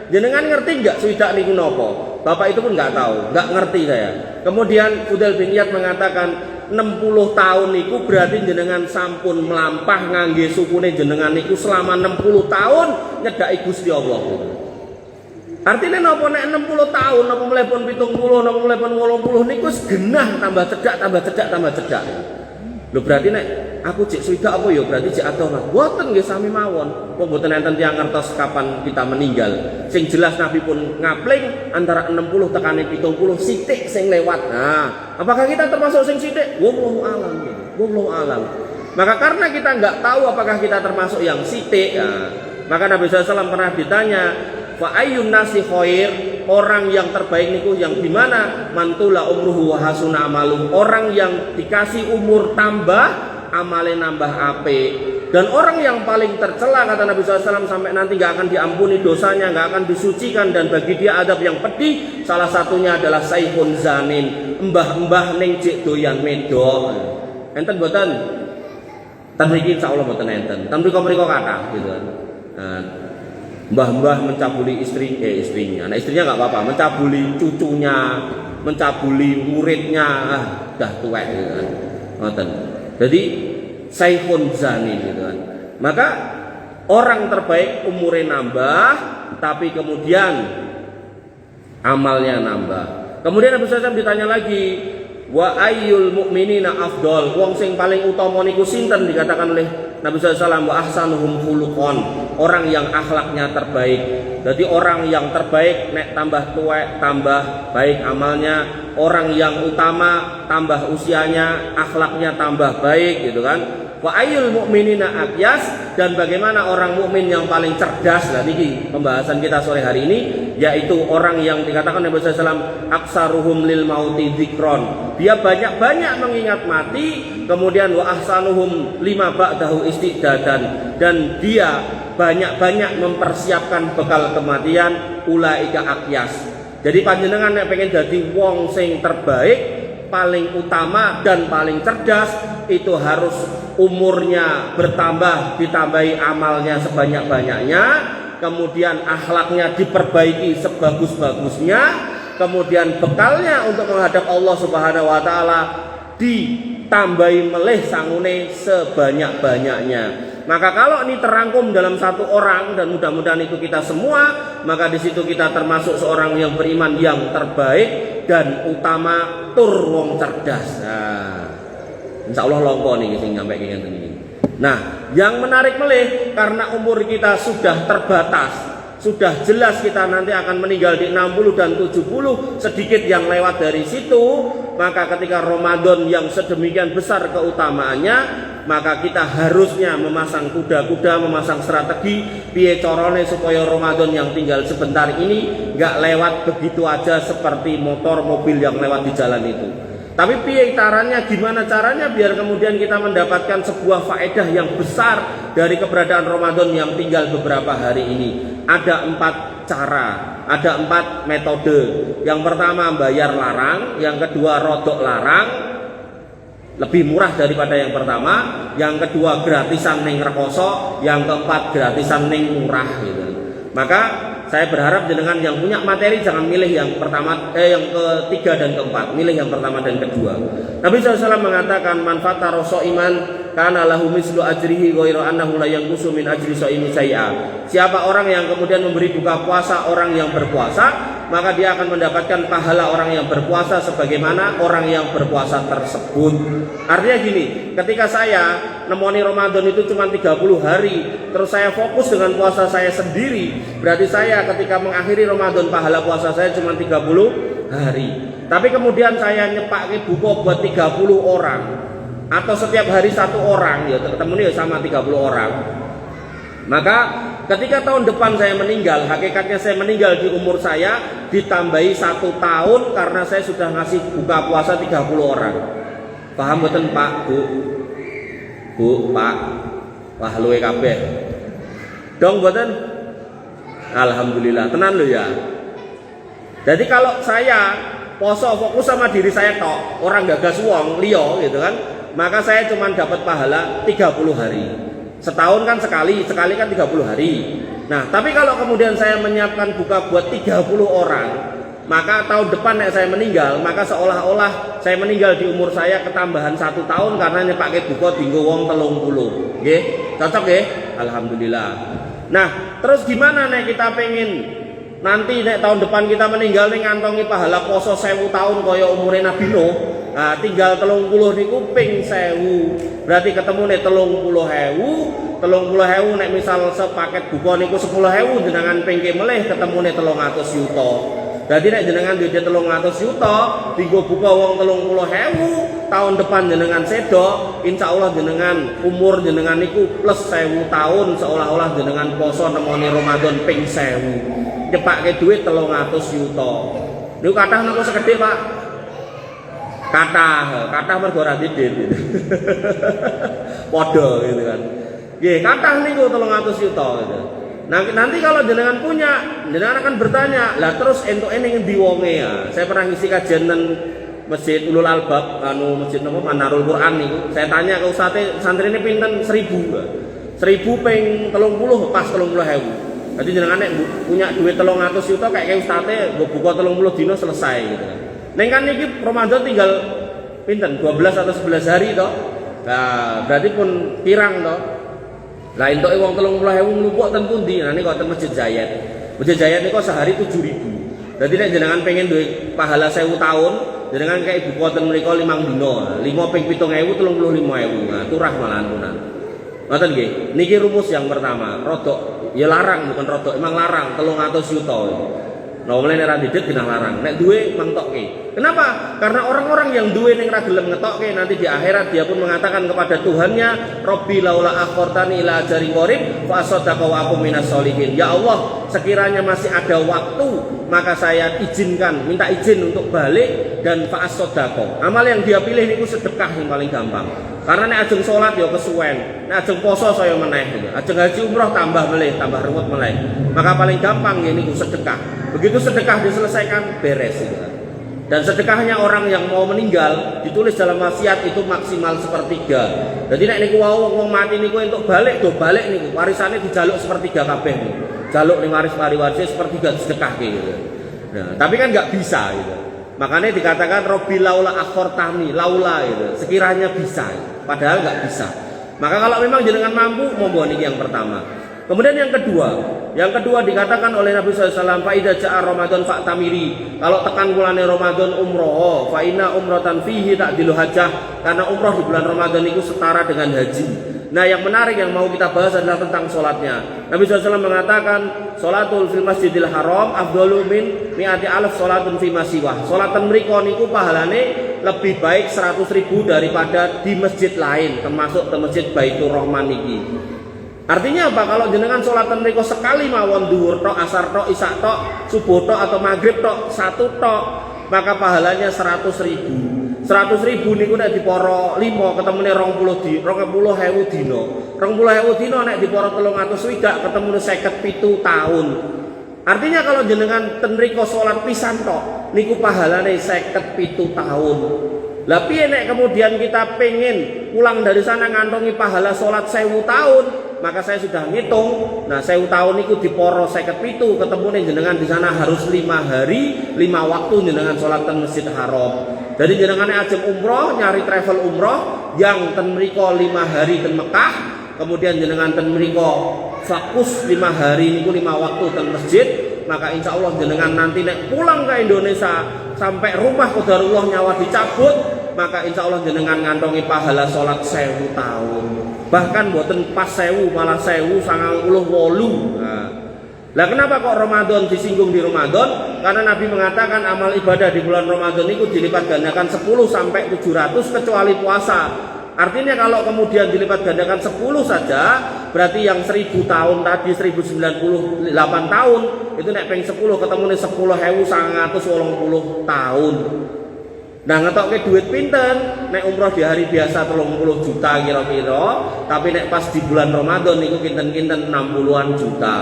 Speaker 1: "Jenengan ngerti enggak swidak niku napa?" Bapak itu pun enggak tahu, enggak ngerti saya. Kemudian Fudail bin Iyad mengatakan, 60 tahun niku berarti jenengan sampun melampah ngangge sukune jenengan niku selama 60 tahun nyedaki Gusti Allah. Artinya napa nek 60 tahun napa mulai pun 70 napa mulai pun 80 niku genah tambah cedak. Lho berarti nek aku cek swidak apa ya berarti cek adoh Mas. Mboten nggih sami mawon. Kok mboten enten tiyang ngertos kapan kita meninggal. Sing jelas Nabi pun ngapling antara 60 tekane 70 sithik sing lewat. Nah, apakah kita termasuk sing sithik? Wallahu alam. Wallahu alam. Maka karena kita enggak tahu apakah kita termasuk yang sithik, ya, maka Nabi SAW pernah ditanya, fa ayyun nasi khair, orang yang terbaik niku yang dimana? Mantula umruhu wa hasuna amalu, orang yang dikasih umur tambah amale nambah apik. Dan orang yang paling tercela kata Nabi SAW sampai nanti gak akan diampuni dosanya, gak akan disucikan dan bagi dia adab yang pedih, salah satunya adalah saihun zanin, mbah-mbah ning cek doyan medok. Enten mboten? Ten mriki insyaallah mboten enten. Ten mriko kathah gitu kan. Nah, mbah-mbah mencabuli istrinya. Nah, istrinya nggak apa-apa, mencabuli cucunya, mencabuli muridnya, dah tuwek gitu kan. Ngoten. Jadi saihun zani gitu kan. Maka orang terbaik umurnya nambah, tapi kemudian amalnya nambah. Kemudian Nabi SAW ditanya lagi, wa ayyul mu'minina afdol, wong sing paling utama niku sinten? Dikatakan oleh Nabi SAW, wa ahsanuhum khuluqan, orang yang akhlaknya terbaik. Jadi orang yang terbaik nek tambah tuwek tambah baik amalnya, orang yang utama tambah usianya akhlaknya tambah baik gitu kan. Wa ayyul mu'minina aqyas, dan bagaimana orang mukmin yang paling cerdas. Nah niki pembahasan kita sore hari ini, yaitu orang yang dikatakan Nabi SAW aksaruhum lil mauti dzikron, dia banyak-banyak mengingat mati, kemudian wa ahsanuhum lima ba'dahu istidadan, dan dia banyak-banyak mempersiapkan bekal kematian, ulaika aqyas. Jadi panjenengan yang pengen jadi wong sing terbaik, paling utama dan paling cerdas, itu harus umurnya bertambah, ditambahi amalnya sebanyak-banyaknya, kemudian akhlaknya diperbaiki sebagus-bagusnya, kemudian bekalnya untuk menghadap Allah Subhanahu wa taala ditambahi melih sangune sebanyak-banyaknya. Maka kalau ini terangkum dalam satu orang, dan mudah-mudahan itu kita semua, maka di situ kita termasuk seorang yang beriman yang terbaik dan utama, tur wong cerdas. Nah, insyaallah longko nih sing nyampe ngene iki. Nah, yang menarik melih karena umur kita sudah terbatas, sudah jelas kita nanti akan meninggal di 60 dan 70, sedikit yang lewat dari situ, maka ketika Ramadan yang sedemikian besar keutamaannya, maka kita harusnya memasang kuda-kuda, memasang strategi piye carane supaya Ramadan yang tinggal sebentar ini nggak lewat begitu aja seperti motor mobil yang lewat di jalan itu. Tapi piye caranya, gimana caranya biar kemudian kita mendapatkan sebuah faedah yang besar dari keberadaan Ramadan yang tinggal beberapa hari ini. Ada 4 cara, ada 4 metode. Yang pertama bayar larang, yang kedua rodok larang, lebih murah daripada yang pertama, yang kedua gratisan ning rekoso, yang keempat gratisan ning murah gitu. Maka saya berharap jenengan yang punya materi jangan milih yang pertama, yang ketiga dan keempat, milih yang pertama dan kedua. Nabi SAW mengatakan manfaat roso iman karena lahu mislu ajrihi ghairu annahu la yanqusu min ajri shaimi syai'a. Siapa orang yang kemudian memberi buka puasa orang yang berpuasa, maka dia akan mendapatkan pahala orang yang berpuasa sebagaimana orang yang berpuasa tersebut. Artinya gini, ketika saya nemoni Ramadan itu cuma 30 hari, terus saya fokus dengan puasa saya sendiri, berarti saya ketika mengakhiri Ramadan pahala puasa saya cuma 30 hari. Tapi kemudian saya nyepake buku buat 30 orang, atau setiap hari satu orang, ya ketemu sama 30 orang. Maka ketika tahun depan saya meninggal, hakikatnya saya meninggal di umur saya ditambahi 1 tahun karena saya sudah ngasih buka puasa 30 orang. Paham betul Pak, Bu? Bu, Pak, wah luwe kabeh. Dong boten? Alhamdulillah, tenan lo ya. Jadi kalau saya poso fokus sama diri saya tok, orang gagas wong liya gitu kan, maka saya cuma dapat pahala 30 hari. Setahun kan sekali kan 30 hari. Nah, tapi kalau kemudian saya menyiapkan buka buat 30 orang, maka tahun depan saya meninggal, maka seolah-olah saya meninggal di umur saya ketambahan 1 tahun karena nyepake buka dinggo wong 30. Nggih, cocok nggih? Alhamdulillah. Nah, terus gimana nek kita pengen nanti nek tahun depan kita meninggal nih ngantongi pahala poso 1000 tahun kaya umure Nabi Nuh. Nah, tinggal 30 niku ping 1000. Berarti ketemu nih 30.000 nek misal sepaket buka niku 10.000 jenengan pengke meleh ketemu nih 300 yuta. Jadi nek jenengan duwe 300 yuta dienggo buka wong 30.000, tahun depan jenengan sedo, insyaallah jenengan umur jenengan niku plus 1000 tahun seolah-olah jenengan poso nemoni Ramadan ping 1000. Nyepake duit 300 yuta. Niku kathah napa sekedhik, Pak? Kathah mergo ora didit. Padha gitu kan. Nggih, kathah niku 300 yuta gitu. Nah, nanti kalau jenengan punya, jenengan akan bertanya, lah terus entuk ning endi wonge ya? Saya pernah ngisi kajian nang Masjid Ulul Albab, masjid napa Manarul Quran niku. Saya tanya ke ustaze, santrine pinten 1000. 1000 ping 30 pas 30.000. Jadi jenengan nek punya duit 300 juta kayak ustaze mbok buka 30 dino selesai gitu kan. Neng kan iki Ramadan tinggal pinten 12 atau 11 hari toh. Nah, berarti pun pirang toh. Lah entuke wong 30.000 mlumpuk ten pundi? Nah niku ten Masjid Zayed. Masjid Zayed niku sehari 7.000. Dadi nek jenengan pengen duwe pahala 1000 tahun, jenengan kayak ibu kota mriku 5 dino. 5 ping 7.000 35.000. Nah, turah malahan punan. Ngoten nggih. Niki rumus yang pertama, rodok ya larang bukan rodok, emang larang 300 juta. Nah, mulai nek ra didik genah larang. Nek duwe mangtokke. Kenapa? Karena orang-orang yang duwe ning ra gelem ngetokke nanti di akhirat dia pun mengatakan kepada Tuhannya, "Robbi laula akhortani ila ajarin qarib fa asaddaqa wa aqum minas sholihin." Ya Allah, sekiranya masih ada waktu, maka saya izinkan, minta izin untuk balik dan fa asaddaqa. Amal yang dia pilih niku sedekah yang paling gampang. Karena nek ajeng salat ya kesuwen, nek ajeng poso saya meneh gitu. Ajeng haji umroh tambah meleh, tambah ruwet meleh. Maka paling gampang ya niku sedekah. Begitu sedekah diselesaikan beres gitu. Dan sedekahnya orang yang mau meninggal ditulis dalam wasiat itu maksimal 1/3. Jadi nek niku wong mati niku entuk balik do balik niku warisane dijaluk 1/3 kabeh niku. Jaluk ning waris-warise 1/3 sedekahke gitu. Nah, tapi kan nggak bisa gitu. Makanya dikatakan Robbi laula akhortani, laula gitu. Sekiranya bisa. Padahal nggak bisa. Maka kalau memang jenengan mampu, monggo niki yang pertama. Kemudian yang kedua dikatakan oleh Nabi SAW, faida ja'a Ramadan fa'tamiri. Kalau tekan bulan Ramadan umroh, fa'ina umrotan fihi ta'dilu hajjah. Karena umroh di bulan Ramadan itu setara dengan haji. Nah, yang menarik yang mau kita bahas adalah tentang sholatnya. Nabi SAW mengatakan, sholatul fil masjidil haram afdalu min mi'ati alaf sholatun fi masiwah. Sholatan mriko niku pahalane lebih baik 100.000 daripada di masjid lain, termasuk di masjid Baitur Rahman niki. Artinya apa? Kalau jenengan sholatan mriko sekali mawon duhur tok, asar tok, isya tok, subuh tok atau maghrib tok, 1 tok, maka pahalanya 100.000. 100.000 niku nek diporo 5 ketemune 20.000 dina. 20.000 dina nek diporo 300 ketemune 57 tahun. Artinya kalau jenengan ten mriko salat pisan tok niku pahalane 57 tahun. Lah piye nek kemudian kita pengen pulang dari sana ngantongi pahala sholat 1000 tahun, maka saya sudah ngitung. Nah 1000 tahun itu diporo 57, ketemu nih jenengan di sana harus 5 hari 5 waktu jenengan sholat ten Masjid Haram. Jadi jenengan ajem umroh, nyari travel umroh yang ten mriko 5 hari ten Mekah, kemudian jenengan ten mriko fokus 5 hari niku 5 waktu ten masjid, maka insya Allah jenengan nanti nek pulang ke Indonesia sampai rumah qadarullah nyawa dicabut, maka insya Allah jenengan ngantongi pahala sholat 1000 tahun. Bahkan buatan pas 1000 malah 1098. Lah kenapa kok Ramadan disinggung di Ramadan? Karena Nabi mengatakan amal ibadah di bulan Ramadan itu dilipat gandakan 10 sampai 700 kecuali puasa. Artinya kalau kemudian dilipat gandakan 10 saja, berarti yang 1000 tahun tadi 1098 tahun itu nek peng 10 ketemu nih 10.980 tahun. Nah ngetokke duit pinten, nek umroh di hari biasa 30 juta kira-kira, tapi nek pas di bulan Ramadan niku kinten-kinten 60-an juta.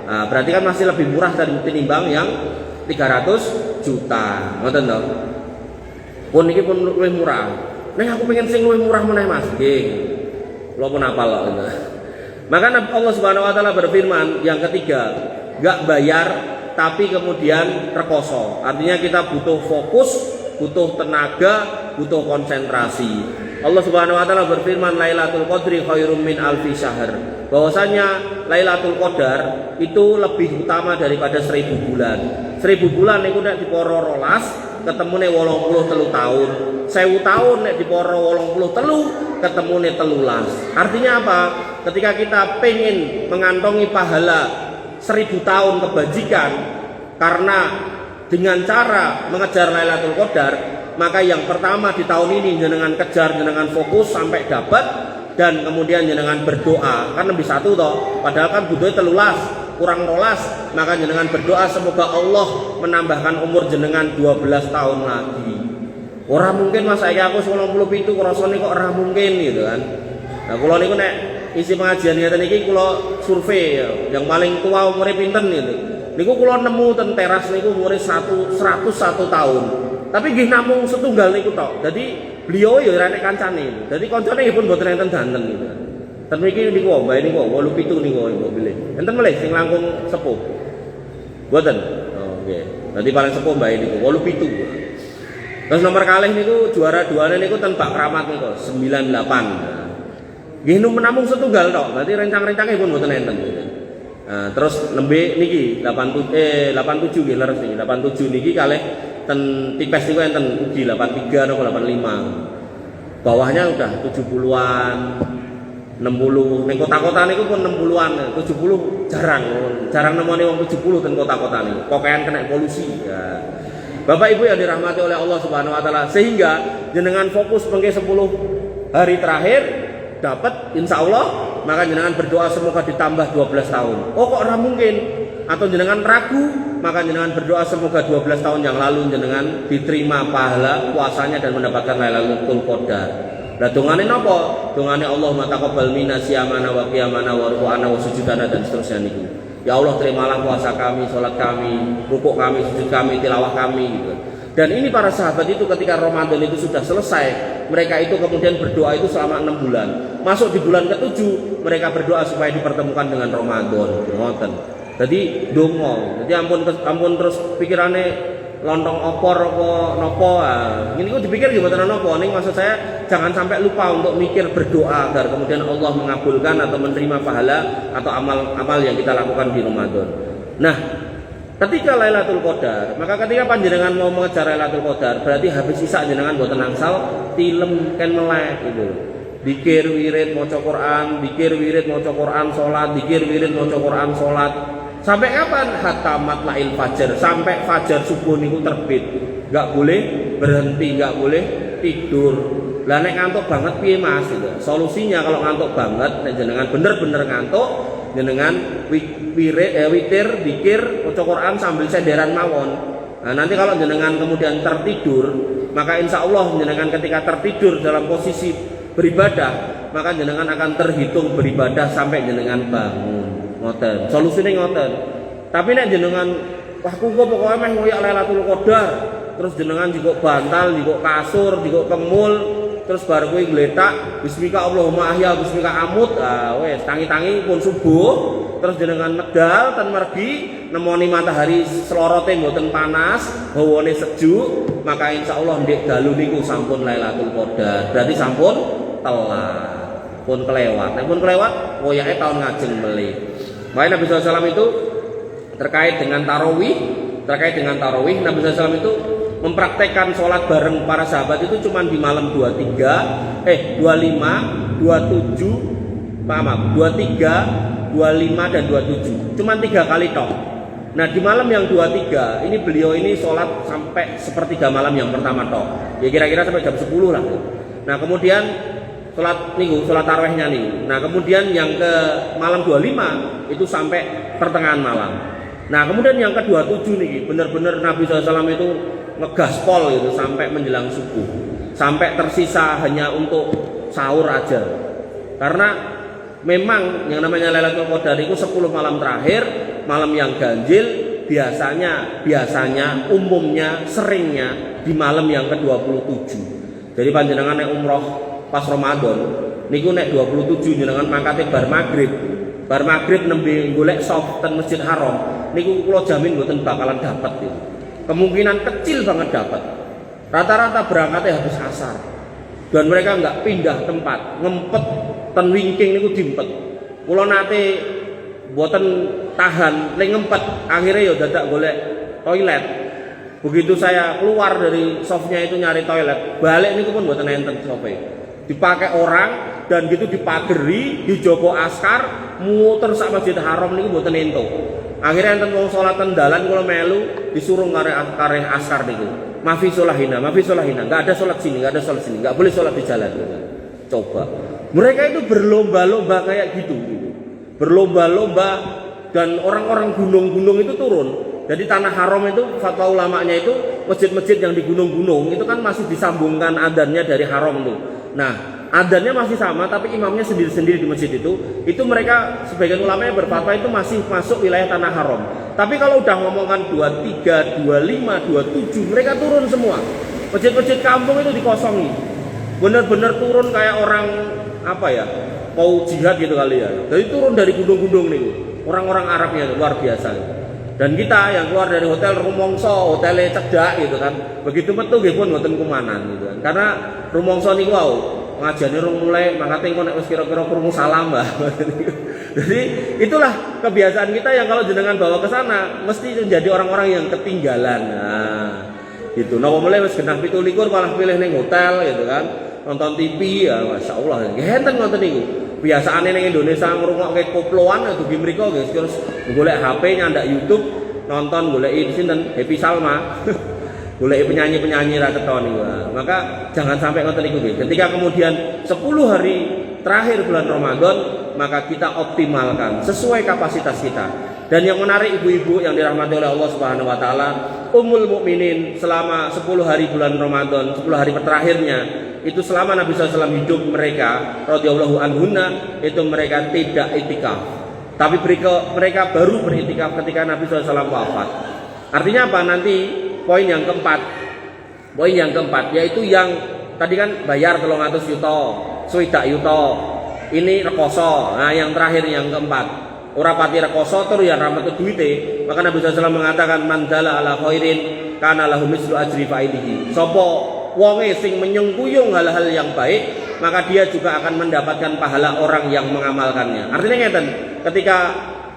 Speaker 1: Nah, berarti kan masih lebih murah dari tinimbang yang 300 juta. Ngoten to. Pun iki pun luwih murah. Nek aku pengen sing luwih murah meneh Mas. Nggih. Kula pun apal kok. Maka Allah Subhanahu wa taala berfirman yang ketiga, enggak bayar tapi kemudian rekoso. Artinya kita butuh fokus, butuh tenaga, butuh konsentrasi. Allah Subhanahu wa taala berfirman Lailatul Qadri khairum min alfi syahr. Bahwasanya Lailatul Qadar itu lebih utama daripada 1000 bulan. 1000 bulan niku nek diporo rolas ketemune 83 tahun. 1000 tahun nek diporo 83 ketemune 13. Artinya apa? Ketika kita pengen mengantongi pahala 1000 tahun kebajikan karena dengan cara mengejar Lailatul Qadar, maka yang pertama di tahun ini jenengan kejar, jenengan fokus sampai dapat, dan kemudian jenengan berdoa. Kan lebih satu toh, padahal kan budaya 13 kurang rolas, maka jenengan berdoa semoga Allah menambahkan umur jenengan 12 tahun lagi. Ora mungkin Mas saya aku 97 rasane kok ora mungkin gitu kan. Nah kula niku nek isi pengajian ngeten iki kula survei yang paling tua umure pinten gitu. Niku kula nemu ten teras niku umure 101 tahun. Tapi nggih namung setunggal niku tok. Dadi beliau ya ora nek kancane. Dadi kancane pun mboten enten danten gitu. Ten mriki niku mbah niku 87 niku mbok pilih. Enten melih sing langkung sepuh. Mboten. Oh nggih. Dadi paling sepuh mbah niku 87. Terus nomor kalih niku juara duane niku ten Pak Kramat niku 98. Nggih namung setunggal tok. Berarti rencang-rencange pun mboten enten. Nah, terus nembe niki 87 nggih leres niki 87 niki kalih ten tipes niku enten ugi 83 atau 85. Bawahnya udah 70-an, 60. Ning kota-kota niku pun 60-an, 70 jarang nemoni wong 70 ten kota-kota niku. Pokoke kena polusi ya. Bapak Ibu yang dirahmati oleh Allah Subhanahu wa taala, sehingga jenengan fokus mengke 10 hari terakhir dapat insya Allah, maka jenengan berdoa semoga ditambah 12 tahun. Oh kok ora mungkin? Atau jenengan ragu, maka jenengan berdoa semoga 12 tahun yang lalu jenengan diterima pahala puasanya dan mendapatkan Lailatul Qadar. Lah dongane napa? Dongane Allahumma taqabbal minna siyamana wa qiyamana wa ruku'ana wa sujudana dan seterusnya niku. Ya Allah terimalah puasa kami, salat kami, rukuk kami, sujud kami, tilawah kami gitu. Dan ini para sahabat itu ketika Ramadan itu sudah selesai, mereka itu kemudian berdoa itu selama 6 bulan. Masuk di bulan ke-7, mereka berdoa supaya dipertemukan dengan Ramadan. Ngoten. Jadi donga. Jadi ampun terus pikirane lontong opor apa nopo. Ini kok dipikir gimana nopo. Ning maksud saya jangan sampai lupa untuk mikir berdoa agar kemudian Allah mengabulkan atau menerima pahala atau amal-amal yang kita lakukan di Ramadan. Nah, ketika Lailatul Qadar, maka ketika panjenengan mau mengejar Lailatul Qadar, berarti habis isak jenengan mboten angsal tilem ken melek gitu. Dikir wirid maca Quran, dikir wirid maca Quran salat, dikir wirid maca Quran salat. Sampai kapan? Hatta matla'il fajar, sampai fajar subuh niku terbit. Enggak boleh berhenti, enggak boleh tidur. Lah nek ngantuk banget piye Mas gitu. Solusinya kalau ngantuk banget, nek jenengan bener-bener ngantuk, jenengan witir, dikir, maca Quran sambil senderan mawon. Nah, nanti kalau jenengan kemudian tertidur, maka insya Allah jenengan ketika tertidur dalam posisi beribadah, maka jenengan akan terhitung beribadah sampai jenengan bangun. Ngoten. Solusine ngoten. Tapi nek jenengan wah kok pokoknya meh ngoyak Lailatul Qadar, terus jenengan juga bantal, juga kasur, juga kemul, terus baru kowe gletak bismika Allahumma ahya bismika amut. Wes tangi-tangi pun subuh, terus jenengan medal ten mergi nemoni matahari selorote mboten panas, hawane sejuk, maka insyaallah ndek dalu niku sampun Lailatul Qadar. Berarti sampun telat. Pun kelewat. Nek pun kelewat, koyake tahun ngajeng melih. Makanya Nabi SAW itu terkait dengan tarawih, Nabi SAW itu mempraktekkan sholat bareng para sahabat itu cuma di malam 25, 27, 25 dan 27. Cuma 3 kali toh. Nah di malam yang 23 ini beliau ini sholat sampai sepertiga malam yang pertama toh. Ya kira-kira sampai jam 10 lah. Nah kemudian sholat tarawihnya nih. Nah kemudian yang ke malam 25 itu sampai pertengahan malam. Nah kemudian yang ke 27 nih, benar-benar Nabi SAW itu ngegaspol gitu sampai menjelang subuh, sampai tersisa hanya untuk sahur aja. Karena memang yang namanya Lailatul Qadar itu 10 malam terakhir, malam yang ganjil, biasanya umumnya seringnya di malam yang ke 27. Jadi panjenengan nek umroh pas Ramadan niku nek 27 jenengan mangkate bar maghrib nembe golek soft ten Masjid Haram niku kula jamin mboten bakalan dapat itu. Kemungkinan kecil banget dapat. Rata-rata berangkatnya habis asar. Dan mereka enggak pindah tempat, ngempet ten wingking niku diempet. Kula nate mboten tahan ning ngempet, akhirnya ya dadak golek toilet. Begitu saya keluar dari softnya itu nyari toilet, balik niku pun mboten enten sofe. Dipakai orang dan gitu dipageri, dijogo askar, muter sak Masjid Haram niku mboten ento. Akhirnya enten wong salat ten dalan kula melu disuruh kareh askar niku. Mafi solahina, enggak ada salat sini, enggak boleh salat di jalan. Coba. Mereka itu berlomba-lomba kayak gitu. Berlomba-lomba dan orang-orang gunung-gunung itu turun. Jadi tanah haram itu fatwa ulamanya itu masjid-masjid yang di gunung-gunung itu kan masih disambungkan adzannya dari haram tuh. Nah, adzannya masih sama tapi imamnya sendiri-sendiri di masjid itu mereka sebagian ulama yang berfatwa itu masih masuk wilayah tanah haram. Tapi kalau udah ngomongkan 23, 25, 27 mereka turun semua. Masjid-masjid kampung itu dikosongi. Benar-benar turun kayak orang apa ya? Mau jihad gitu kali ya. Jadi turun dari gunung-gunung nih. Orang-orang Arabnya luar biasa. Dan kita yang keluar dari hotel rumongso, hotelnya cedak gitu kan. Begitu metu nggih pun mboten kumanan gitu kan. Karena rumongso niku wau ngajane rung mulai mangkate engko nek wis kira-kira krungu salam, Mbah. Jadi itulah kebiasaan kita yang kalau jenengan bawa ke sana mesti menjadi orang-orang yang ketinggalan. Nah, gitu. Napa mulai wis genah 17 malah pilih ning hotel gitu kan. Nonton TV ya masyaallah. Nggih enten ngoten niku. Biasaane ning Indonesia ngrungokke koploan dugi mriku guys terus golek HP nyandak YouTube nonton goleki sinten Happy Salma goleki penyanyi-penyanyi ra keton niku. Maka jangan sampai ngoten niku guys. Ketika kemudian 10 hari terakhir bulan Ramadan maka kita optimalkan sesuai kapasitas kita. Dan yang menarik ibu-ibu yang dirahmati oleh Allah Subhanahu wa taala, Ummul Mukminin selama 10 hari bulan Ramadan, 10 hari terakhirnya itu selama Nabi SAW hidup mereka radhiyallahu anhunna itu mereka tidak itikaf. Tapi mereka baru beritikaf ketika Nabi SAW wafat. Artinya apa? Nanti poin yang keempat yaitu yang tadi kan bayar 300 yuto, swidak yuto. Ini rekoso. Nah, yang terakhir yang keempat. Ora pati rekoso tur ya rahmat duwite. Maka Nabi SAW mengatakan man dalla ala khairin kana lahu mislu ajri fa'ilihi. Sopo wonge sing menyengkuyung hal-hal yang baik, maka dia juga akan mendapatkan pahala orang yang mengamalkannya. Artinya ngeten, ketika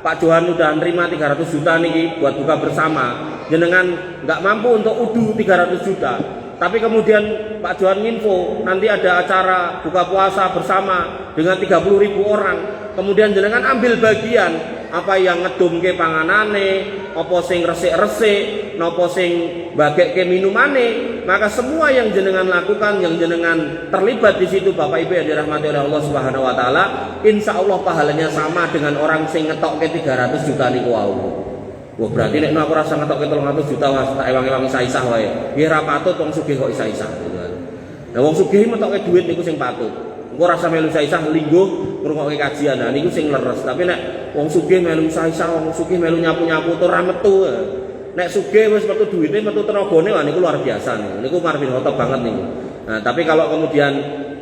Speaker 1: Pak Johan udah nerima 300 juta nih buat buka bersama, jenengan nggak mampu untuk udu 300 juta. Tapi kemudian Pak Johan info nanti ada acara buka puasa bersama dengan 30.000 orang. Kemudian jenengan ambil bagian apa yang ngedumke panganane, apa sing resik-resik, napa sing bagekke minumane, maka semua yang jenengan lakukan, yang jenengan terlibat di situ Bapak Ibu yang dirahmati oleh Allah Subhanahu wa taala, insyaallah pahalanya sama dengan orang sing ngetokke 300 juta niku wau. Wah berarti nek aku rasa ngetokke 300 juta Mas, tak ewang-ewang isa-isa wae. Nggih ra patut wong sugih kok isa-isa gitu kan. Lah wong sugih metokke duit niku sing patut. Engko rasa melu isa-isa lingguh ngrungokke kajian. Nah niku sing leres. Tapi nek wong sugih melu isa-isa, wong sugih melu nyapu-nyapu tur ra metu. nek sugih wis metu duwite, metu tenagane, wah niku luar biasa niku. Niku Umar bin Khattab banget niku. Nah, tapi kalau kemudian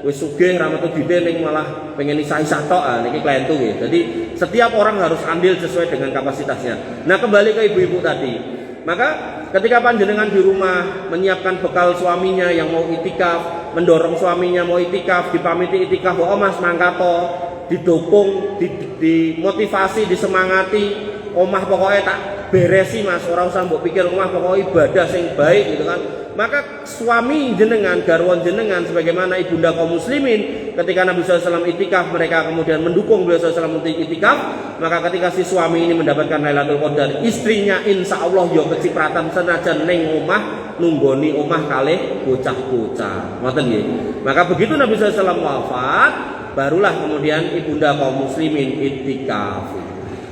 Speaker 1: wis sugih ra metu duwite ning malah pengen isah-isah tok, niki klentu nggih. Jadi setiap orang harus andil sesuai dengan kapasitasnya. Nah, kembali ke ibu-ibu tadi. Maka ketika panjenengan di rumah menyiapkan bekal suaminya yang mau itikaf, mendorong suaminya mau itikaf, dipamiti itikaf, oh Mas mangkato, didukung, dimotivasi, disemangati, omah pokoknya tak beresi Mas, ora usah mbok pikir omah pokoknya ibadah sing baik gitu kan. Maka suami jenengan, garwan jenengan sebagaimana ibunda kaum muslimin ketika Nabi SAW itikaf, mereka kemudian mendukung beliau SAW untuk itikaf. Maka ketika si suami ini mendapatkan Lailatul Qadar, istrinya insya Allah yo kecipratan senajan neng omah nunggoni omah kalih bocah-bocah. Ngoten nggih. Maka begitu Nabi SAW wafat, barulah kemudian ibunda kaum muslimin itikaf.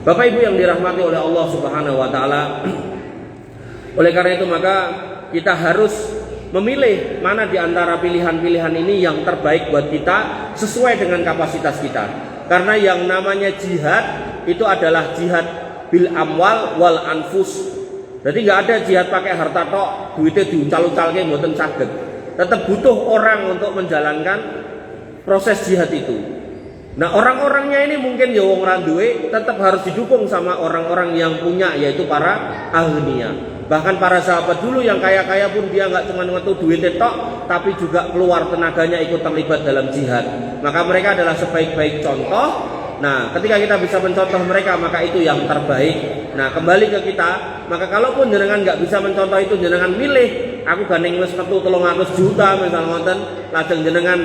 Speaker 1: Bapak Ibu yang dirahmati oleh Allah Subhanahu wa taala. Oleh karena itu maka kita harus memilih mana di antara pilihan-pilihan ini yang terbaik buat kita sesuai dengan kapasitas kita. Karena yang namanya jihad itu adalah jihad bil amwal wal anfus. Jadi nggak ada jihad pakai harta tok, duitnya diucal-ucalke mboten saged. Tetap butuh orang untuk menjalankan proses jihad itu. Nah, orang-orangnya ini mungkin ya wong ra duwe, tetap harus didukung sama orang-orang yang punya, yaitu para ahlinya. Bahkan para sahabat dulu yang kaya-kaya pun dia nggak cuma metu duit tok, tapi juga keluar tenaganya ikut terlibat dalam jihad. Maka mereka adalah sebaik-baik contoh. Nah, ketika kita bisa mencontoh mereka, maka itu yang terbaik. Nah, kembali ke kita, maka kalaupun jenengan nggak bisa mencontoh itu, jenengan milih, aku gandeng wis metu 300 juta misal ngoten, lajeng jenengan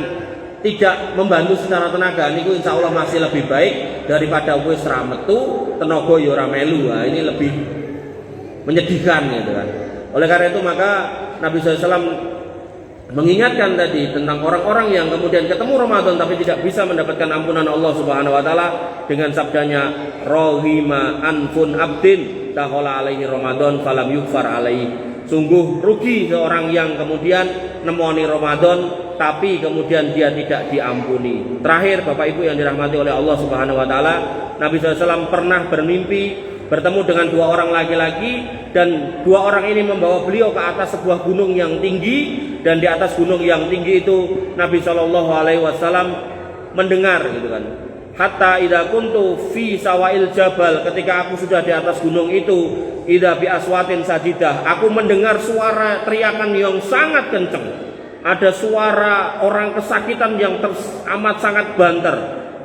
Speaker 1: tidak membantu secara tenaga, niku insya Allah masih lebih baik daripada wis ra metu tenaga yo ora melu. Nah, ini lebih menyedihkan gitu kan. Oleh karena itu maka Nabi SAW mengingatkan tadi tentang orang-orang yang kemudian ketemu Ramadan tapi tidak bisa mendapatkan ampunan Allah Subhanahu wa taala dengan sabdanya rohima anfun abdin tahola alaihi Ramadan falam yukfar alaihi. Sungguh rugi seorang yang kemudian nemoni Ramadan tapi kemudian dia tidak diampuni. Terakhir Bapak Ibu yang dirahmati oleh Allah Subhanahu wa taala, Nabi SAW pernah bermimpi bertemu dengan dua orang laki-laki dan dua orang ini membawa beliau ke atas sebuah gunung yang tinggi, dan di atas gunung yang tinggi itu Nabi SAW mendengar gitu kan. Hatta idza kuntu fi sawail jabal, ketika aku sudah di atas gunung itu, idza bi aswatin sadidah, aku mendengar suara teriakan yang sangat kencang. Ada suara orang kesakitan yang amat sangat banter.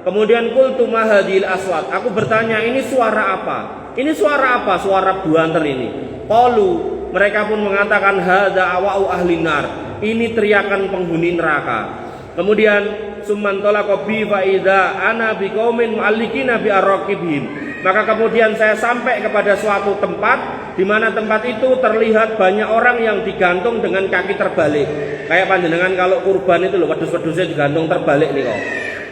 Speaker 1: Kemudian qultu ma hadhil aswat, aku bertanya ini suara apa? Ini suara apa? Suara banter ini. Qalu, mereka pun mengatakan hadza awa'u ahli nar, ini teriakan penghuni neraka. Kemudian summan talaqa bi fa idza ana biqaumin mu'allikina bi arraqibihim. Maka kemudian saya sampai kepada suatu tempat di mana tempat itu terlihat banyak orang yang digantung dengan kaki terbalik. Kayak panjenengan kalau kurban itu loh, wedhus-wedhusnya digantung terbalik nih kok.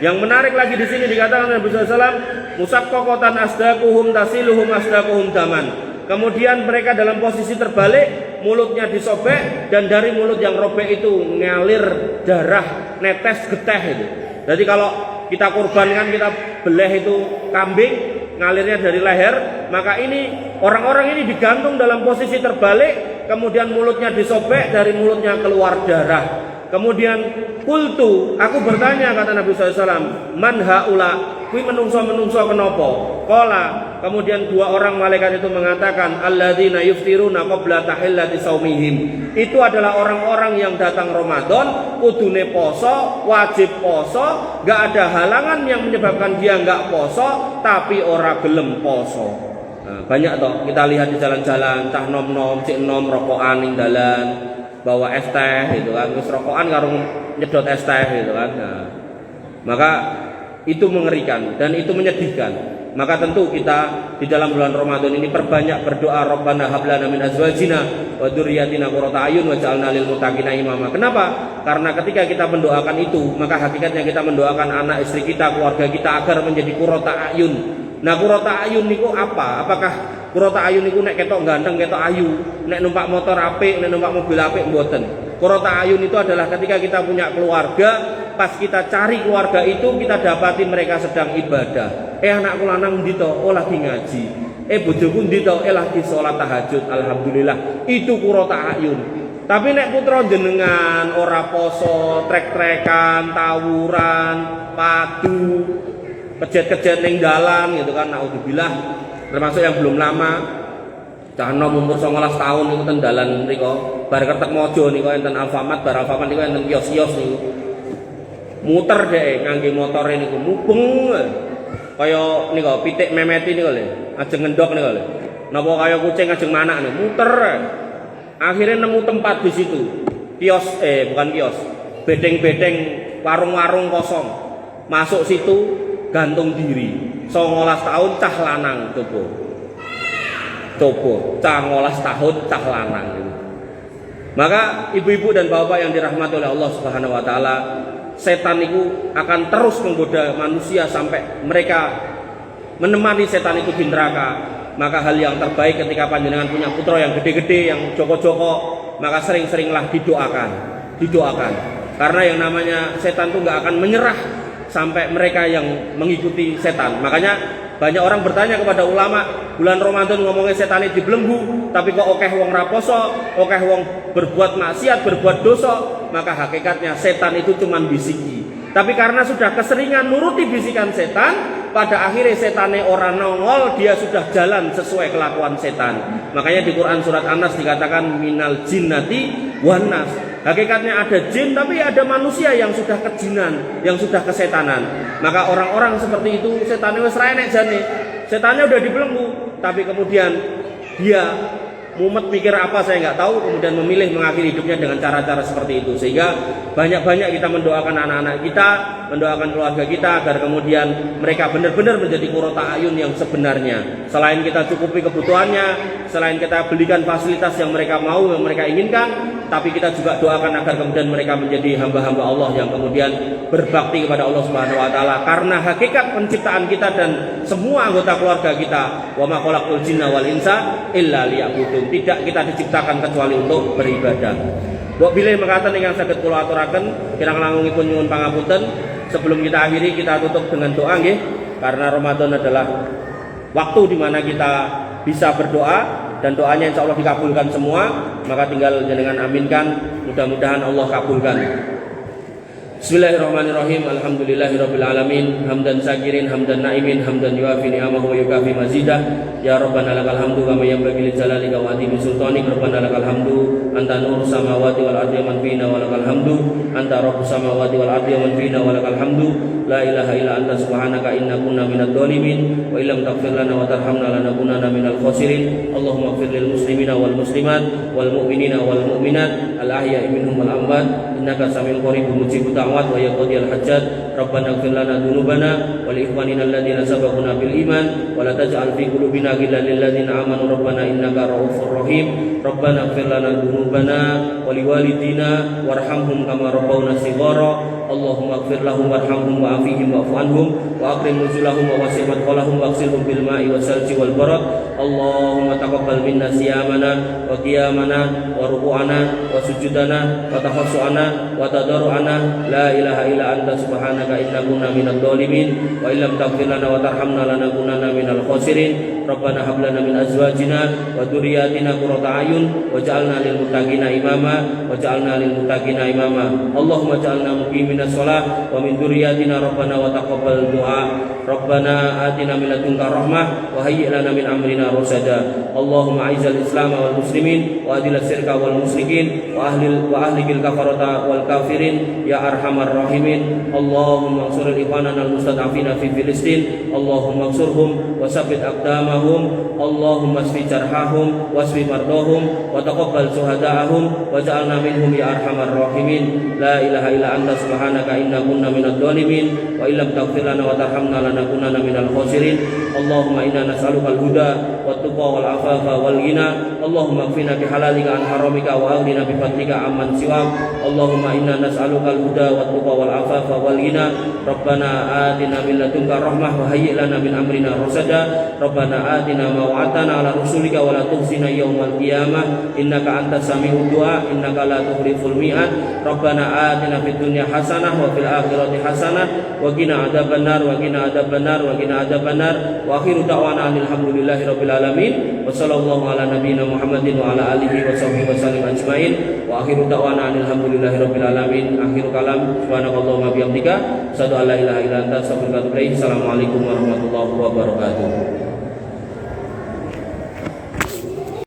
Speaker 1: Yang menarik lagi di sini dikatakan Nabi SAW, musaqqaqatan asdaquhum tasiluhum asdaquhum daman. Kemudian mereka dalam posisi terbalik, mulutnya disobek dan dari mulut yang robek itu ngalir darah, netes geteh itu. Jadi kalau kita kurban kan kita beleh itu kambing, ngalirnya dari leher, maka ini orang-orang ini digantung dalam posisi terbalik, kemudian mulutnya disobek, dari mulutnya keluar darah. Kemudian kultu, aku bertanya, kata Nabi SAW, man haula, kui menungso-menungso kenopo. Kola, kemudian dua orang malaikat itu mengatakan, alladzina yuftiruna qabla tahillati saumihim. Itu adalah orang-orang yang datang Ramadan, kudune poso, wajib poso, gak ada halangan yang menyebabkan dia gak poso, tapi ora gelem poso. Nah, banyak toh kita lihat di jalan-jalan, cah nom-nom, cik nom, rokokan ning dalan, bawa es teh gitu kan, terus rokokan karo nyedot es teh gitu kan. Nah, maka itu mengerikan dan itu menyedihkan. Maka tentu kita di dalam bulan Ramadan ini perbanyak berdoa, Rabbana hab lana min azwajina wa dzurriyyatina qurrata a'yun waj'alna lil muttaqina imama. Kenapa? Karena ketika kita mendoakan itu, maka hakikatnya kita mendoakan anak istri kita, keluarga kita agar menjadi qurrata a'yun. Nah, qurrata a'yun niku apa? Apakah qurrata a'yun niku nek ketok ganteng, ketok ayu, nek numpak motor apik, nek numpak mobil apik mboten. Qurrata a'yun itu adalah ketika kita punya keluarga, pas kita cari keluarga itu kita dapati mereka sedang ibadah. Anakku lanang ndi to? Oh lagi ngaji. bojoku ndi to lagi salat tahajud, alhamdulillah itu qurrata ayun. Tapi nek putra jenengan ora poso, trek-trekan, tawuran, padu, kejet-kejet ning dalan gitu kan, naudzubillah, termasuk yang belum lama. Cah nom umur 19 tahun niku ten dalan mriku, bar kertek mojo niku enten Alfamart, bar Alfamart niku enten kios-kios niku. Muter dhek ngangge motore niku mubeng. Kaya niku pitik memeti niku lho, ajeng ngendok niku lho. Napa kaya kucing ajeng manak niku, muter. Akhirnya nemu tempat di situ. Bukan kios. Bedeng-bedeng warung-warung kosong. Masuk situ gantung diri. 19 tahun cah lanang coba. Cah 19 tahun cah lanang. Maka ibu-ibu dan bapak yang dirahmati oleh Allah Subhanahu wa taala, setan itu akan terus menggoda manusia sampai mereka menemani setan itu di neraka. Maka hal yang terbaik ketika panjenengan punya putra yang gede-gede, yang joko-joko, maka sering-seringlah didoakan. Karena yang namanya setan itu nggak akan menyerah sampai mereka yang mengikuti setan. Makanya banyak orang bertanya kepada ulama, bulan Ramadan ngomongin setan itu dibelenggu, tapi kok okeh wong raposo, okeh wong berbuat maksiat, berbuat dosa, maka hakikatnya setan itu cuma bisiki. Tapi karena sudah keseringan nuruti bisikan setan, pada akhirnya setannya orang nongol, dia sudah jalan sesuai kelakuan setan. Makanya di Quran surat An-Nas dikatakan minal jinnati wan nas. Hakikatnya ada jin tapi ada manusia yang sudah kejinan, yang sudah kesetanan. Maka orang-orang seperti itu setannya wis ra enek jane. Setannya udah dibelenggu, tapi kemudian dia mumet mikir apa saya nggak tahu, kemudian memilih mengakhiri hidupnya dengan cara-cara seperti itu. Sehingga banyak-banyak kita mendoakan anak-anak kita, mendoakan keluarga kita agar kemudian mereka benar-benar menjadi qurrata ayun yang sebenarnya. Selain kita cukupi kebutuhannya, selain kita belikan fasilitas yang mereka mau, yang mereka inginkan, tapi kita juga doakan agar kemudian mereka menjadi hamba-hamba Allah yang kemudian berbakti kepada Allah Subhanahu wa taala. Karena hakikat penciptaan kita dan semua anggota keluarga kita, wa ma khalaqul jinna wal insa illa liya'budun. Tidak kita diciptakan kecuali untuk beribadah. Mbok bilih mekaten ingkang saged kula aturaken, kirang langkungipun nyuwun pangapunten. Sebelum kita akhiri, kita tutup dengan doa nggih. Karena Ramadan adalah waktu di mana kita bisa berdoa dan doanya insya Allah dikabulkan semua. Maka tinggal jenengan aminkan, mudah-mudahan Allah kabulkan. Bismillahirrahmanirrahim. Alhamdulillahirabbil alamin. Hamdan syakirin, hamdan naimin, hamdan yuafi ni'amahu wa yukafi mazidah. Ya Rabbana lakal hamdu kama yanbaghi li jalalika wa azimi sultanik. Rabbana lakal hamdu anta nurus samawati wal ardi man fina wa lakal hamdu anta rabbus samawati wal ardi man fina wa lakal hamdu. La ilaha illa anta subhanaka inna kunna minadh dhalimin wa illam taghfir lana wa tarhamna lanakunanna minal khasirin. Allahumma ighfir lil muslimina wal muslimat wal mu'minina wal mu'minat al ahya'i minhum wal amwat innaka samiul qaribun mujibud da'wat wa yaqdiyal hajat. Rabbana ighfir lana dzunubana wa li ikhwanina alladhina sabaquna bil iman wa la taj'al fi qulubina ghillan lil ladzina amanu rabbana innaka ra'ufur rahim. Rabbana ighfir lana dzunubana wa li walidina warhamhum kama rabbawna shighara. Allahumma ighfir lahum warhamhum wa'afihim wa'fu anhum wa akrim nuzulahum wa wasi' madkhalahum waghsilhum bil ma'i wasalji wal barad. Allahumma taqabbal minna siyamana wa qiyamana wa ruku'ana wa sujudana wa tahassu'ana wa tadarru'ana. La ilaha illa anta subhanaka inna kunna minadh dhalimin wa illam taghfir lana wa tarhamna lanakunanna minal khasirin. Rabbana hab lana min azwajina wa dhurriyyatina qurrata a'yun waj'alna lil muttaqina imama waj'alna lil muttaqina imama. Allahumma ja'alna muqimin shalah wa min dzurriyyatina rabbana wa taqabbal du'a. Rabbana atina min ladunka rahmah wa hayyi' lana min amrina rasada. Allahumma a'izzal islam wal muslimin wa adil syirka wal musyrikin wa ahlikil kafarata wal kafirin ya arhamar rahimin. Allahumma ansuril ikhwanana al mustad'afina fi Filistin. Allahumma ansurhum wa tsabbit aqdamahum. Allahumma asfi jarhahum wasfi mardahum wa taqabbal syuhada'ahum waj'alna minhum ya arhamar rahimin. La ilaha illa anta subhanaka inna kunna minadh dhalimin wa illam taghfir lana wa tarhamna lanakunanna minal khasirin. Allahumma inna nas'aluka al-huda wat tuqa wal afafa wal ghina. Allahumma qina bi halalika an haramika wa aghnina bi fadlika amman siwak. Allahumma inna nas'aluka al-huda wat tuqa wal afafa wal ghina. Rabbana atina min ladunka rahmah wa hayyi' lana min amrina rasada. Rabbana atina ma wa'adtana ala rusulika wa la tukhzina yaumal qiyamah innaka antas sami'ud du'a innaka la tukhliful mi'ad. Rabbana atina fid dunya hasanah hasanah wa fil akhirati hasanah wa qina adzabannar wa qina adzabannar wa qina adzabannar. Wa akhiru da'wana alhamdulillahi rabbil alamin. Wa sallallahu ala nabiyyina Muhammadin wa ala alihi wa sahbihi wa sallim ajmain. Wa akhiru da'wana alhamdulillahi rabbil alamin. Akhir kalam subhanakallahumma bihamdika asyhadu an la ilaha illa anta astaghfiruka wa atubu ilaik. Assalamualaikum warahmatullahi wabarakatuh.